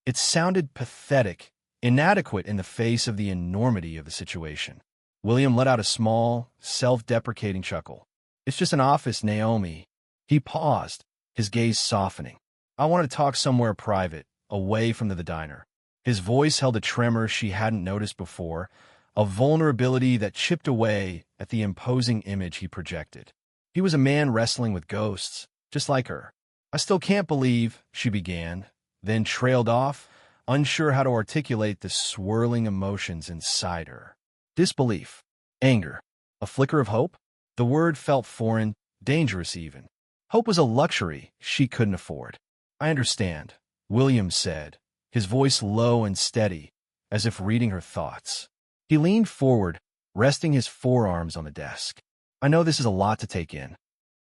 It sounded pathetic, inadequate in the face of the enormity of the situation. William let out a small, self-deprecating chuckle. It's just an office, Naomi. He paused, his gaze softening. I want to talk somewhere private, away from the diner. His voice held a tremor she hadn't noticed before, a vulnerability that chipped away at the imposing image he projected. He was a man wrestling with ghosts, just like her. I still can't believe, she began, then trailed off, unsure how to articulate the swirling emotions inside her. Disbelief, anger, a flicker of hope? The word felt foreign, dangerous even. Hope was a luxury she couldn't afford. I understand, William said, his voice low and steady, as if reading her thoughts. He leaned forward, resting his forearms on the desk. I know this is a lot to take in.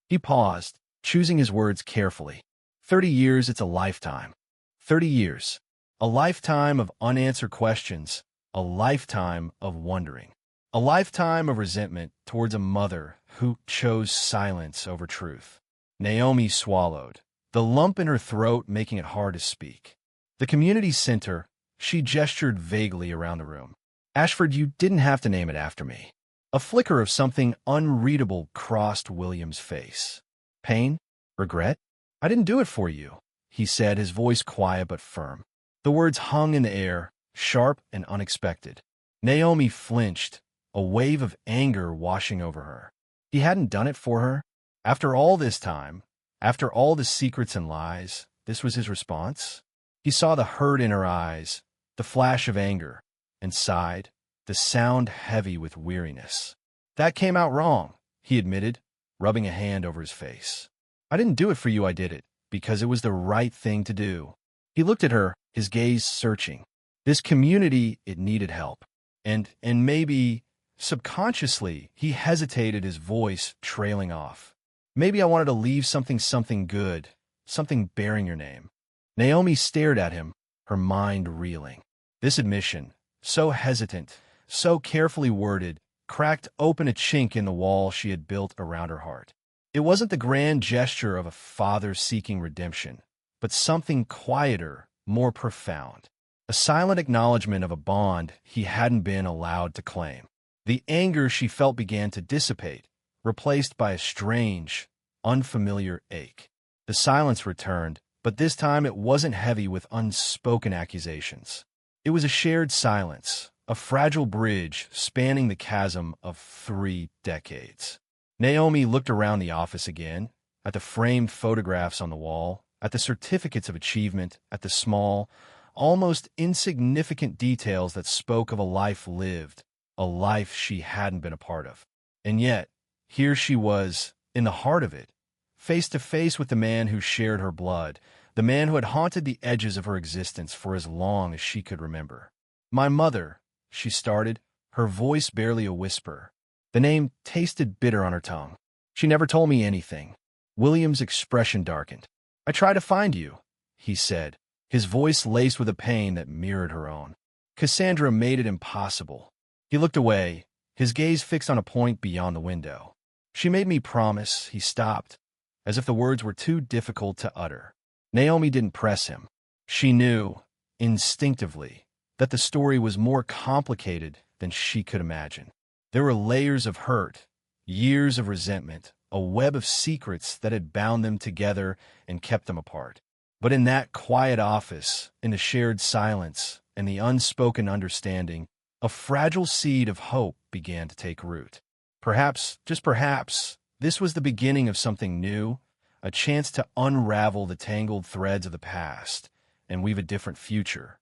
He paused, choosing his words carefully. 30 years, it's a lifetime. 30 years. A lifetime of unanswered questions, a lifetime of wondering. A lifetime of resentment towards a mother who chose silence over truth. Naomi swallowed, the lump in her throat making it hard to speak. The community center, she gestured vaguely around the room. Ashford, you didn't have to name it after me. A flicker of something unreadable crossed William's face. Pain? Regret? I didn't do it for you, he said, his voice quiet but firm. The words hung in the air, sharp and unexpected. Naomi flinched, a wave of anger washing over her. He hadn't done it for her. After all this time, after all the secrets and lies, this was his response? He saw the hurt in her eyes, the flash of anger, and sighed, the sound heavy with weariness. That came out wrong, he admitted, rubbing a hand over his face. I didn't do it for you, I did it, because it was the right thing to do. He looked at her, his gaze searching. This community, it needed help. And maybe, subconsciously, he hesitated, his voice trailing off. Maybe I wanted to leave something good, something bearing your name. Naomi stared at him, her mind reeling. This admission, so hesitant, so carefully worded, cracked open a chink in the wall she had built around her heart. It wasn't the grand gesture of a father seeking redemption, but something quieter, more profound. A silent acknowledgement of a bond he hadn't been allowed to claim. The anger she felt began to dissipate, replaced by a strange, unfamiliar ache. The silence returned, but this time it wasn't heavy with unspoken accusations. It was a shared silence, a fragile bridge spanning the chasm of 3 decades. Naomi looked around the office again, at the framed photographs on the wall, at the certificates of achievement, at the small, almost insignificant details that spoke of a life lived, a life she hadn't been a part of. And yet, here she was, in the heart of it, face to face with the man who shared her blood, the man who had haunted the edges of her existence for as long as she could remember. My mother, she started, her voice barely a whisper. The name tasted bitter on her tongue. She never told me anything. William's expression darkened. I tried to find you, he said, his voice laced with a pain that mirrored her own. Cassandra made it impossible. He looked away, his gaze fixed on a point beyond the window. She made me promise. He stopped, as if the words were too difficult to utter. Naomi didn't press him. She knew, instinctively, that the story was more complicated than she could imagine. There were layers of hurt, years of resentment, a web of secrets that had bound them together and kept them apart. But in that quiet office, in the shared silence and the unspoken understanding, a fragile seed of hope began to take root. Perhaps, just perhaps, this was the beginning of something new, a chance to unravel the tangled threads of the past and weave a different future.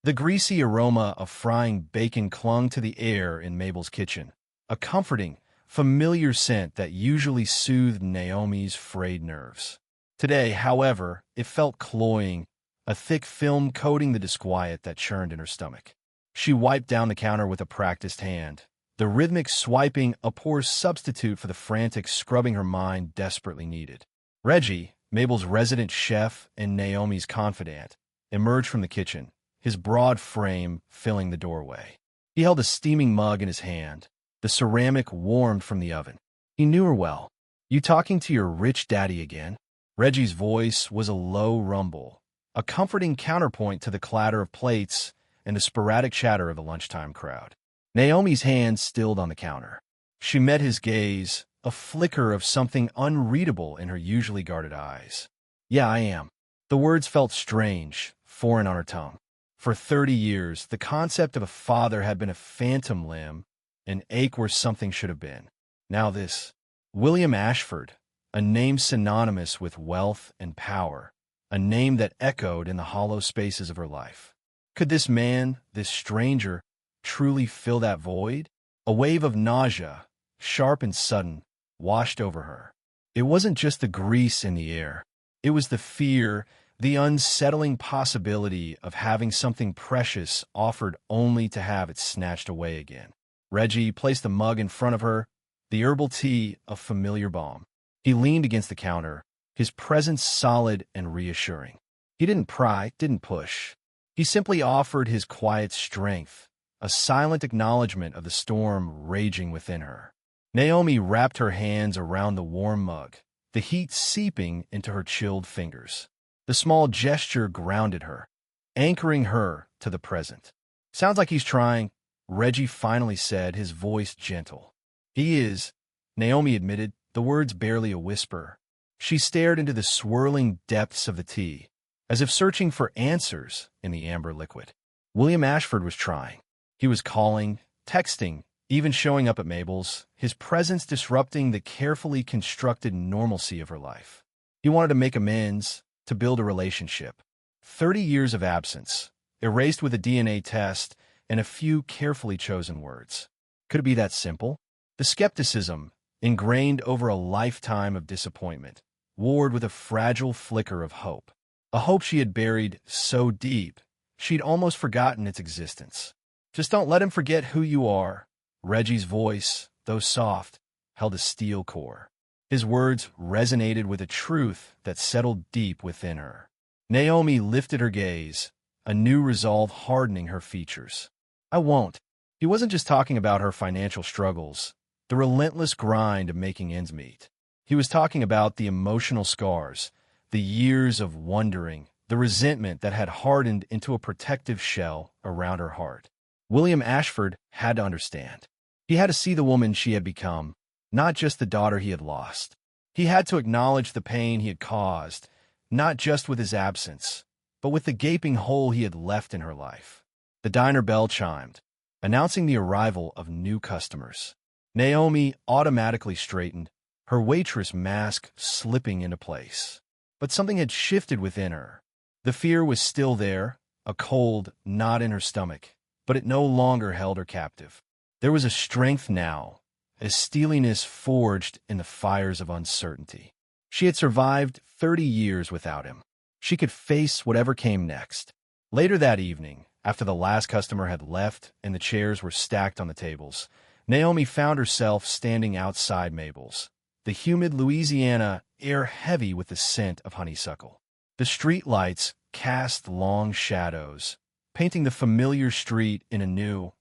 The greasy aroma of frying bacon clung to the air in Mabel's kitchen, a comforting, familiar scent that usually soothed Naomi's frayed nerves. Today, however, it felt cloying, a thick film coating the disquiet that churned in her stomach. She wiped down the counter with a practiced hand, the rhythmic swiping a poor substitute for the frantic scrubbing her mind desperately needed. Reggie, Mabel's resident chef and Naomi's confidant, emerged from the kitchen, his broad frame filling the doorway. He held a steaming mug in his hand, the ceramic warmed from the oven. He knew her well. "You talking to your rich daddy again?" Reggie's voice was a low rumble, a comforting counterpoint to the clatter of plates and the sporadic chatter of the lunchtime crowd. Naomi's hand stilled on the counter. She met his gaze, a flicker of something unreadable in her usually guarded eyes. "Yeah, I am." The words felt strange, foreign on her tongue. For 30 years, the concept of a father had been a phantom limb, an ache where something should have been. Now this. William Ashford, a name synonymous with wealth and power, a name that echoed in the hollow spaces of her life. Could this man, this stranger, truly fill that void? A wave of nausea, sharp and sudden, washed over her. It wasn't just the grease in the air. It was the fear, the unsettling possibility of having something precious offered only to have it snatched away again. Reggie placed the mug in front of her, the herbal tea a familiar balm. He leaned against the counter, his presence solid and reassuring. He didn't pry, didn't push. He simply offered his quiet strength, a silent acknowledgement of the storm raging within her. Naomi wrapped her hands around the warm mug, the heat seeping into her chilled fingers. The small gesture grounded her, anchoring her to the present. "Sounds like he's trying," Reggie finally said, his voice gentle. "He is," Naomi admitted, the words barely a whisper. She stared into the swirling depths of the tea, as if searching for answers in the amber liquid. William Ashford was trying. He was calling, texting, even showing up at Mabel's, his presence disrupting the carefully constructed normalcy of her life. He wanted to make amends, to build a relationship. 30 years of absence, erased with a DNA test and a few carefully chosen words. Could it be that simple? The skepticism, ingrained over a lifetime of disappointment, warred with a fragile flicker of hope. A hope she had buried so deep, she'd almost forgotten its existence. "Just don't let him forget who you are." Reggie's voice, though soft, held a steel core. His words resonated with a truth that settled deep within her. Naomi lifted her gaze, a new resolve hardening her features. "I won't." He wasn't just talking about her financial struggles, the relentless grind of making ends meet. He was talking about the emotional scars, the years of wondering, the resentment that had hardened into a protective shell around her heart. William Ashford had to understand. He had to see the woman she had become, not just the daughter he had lost. He had to acknowledge the pain he had caused, not just with his absence, but with the gaping hole he had left in her life. The diner bell chimed, announcing the arrival of new customers. Naomi automatically straightened, her waitress mask slipping into place. But something had shifted within her. The fear was still there, a cold knot in her stomach, but it no longer held her captive. There was a strength now, a steeliness forged in the fires of uncertainty. She had survived 30 years without him. She could face whatever came next. Later that evening, after the last customer had left and the chairs were stacked on the tables, Naomi found herself standing outside Mabel's, the humid Louisiana air heavy with the scent of honeysuckle. The street lights cast long shadows, painting the familiar street in a new,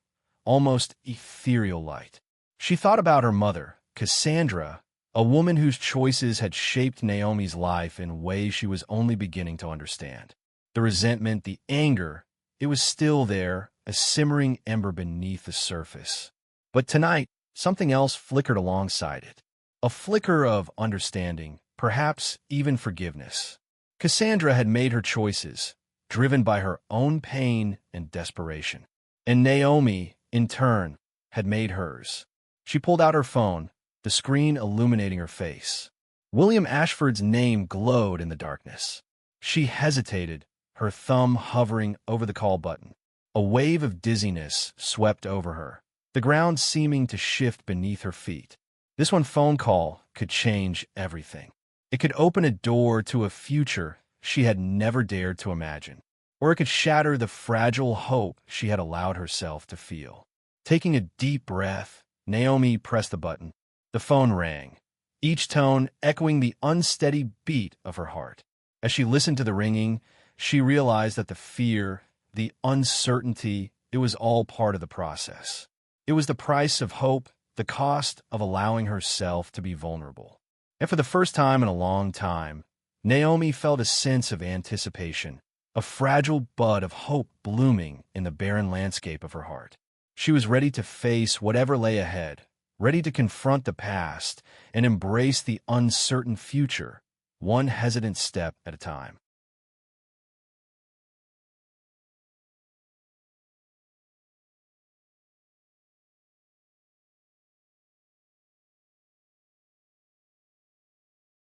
almost ethereal light. She thought about her mother, Cassandra, a woman whose choices had shaped Naomi's life in ways she was only beginning to understand. The resentment, the anger, it was still there, a simmering ember beneath the surface. But tonight, something else flickered alongside it. A flicker of understanding, perhaps even forgiveness. Cassandra had made her choices, driven by her own pain and desperation. And Naomi, in turn, had made hers. She pulled out her phone, the screen illuminating her face. William Ashford's name glowed in the darkness. She hesitated, her thumb hovering over the call button. A wave of dizziness swept over her, the ground seeming to shift beneath her feet. This one phone call could change everything. It could open a door to a future she had never dared to imagine, or it could shatter the fragile hope she had allowed herself to feel. Taking a deep breath, Naomi pressed the button. The phone rang, each tone echoing the unsteady beat of her heart. As she listened to the ringing, she realized that the fear, the uncertainty, it was all part of the process. It was the price of hope, the cost of allowing herself to be vulnerable. And for the first time in a long time, Naomi felt a sense of anticipation, a fragile bud of hope blooming in the barren landscape of her heart. She was ready to face whatever lay ahead, ready to confront the past and embrace the uncertain future, one hesitant step at a time.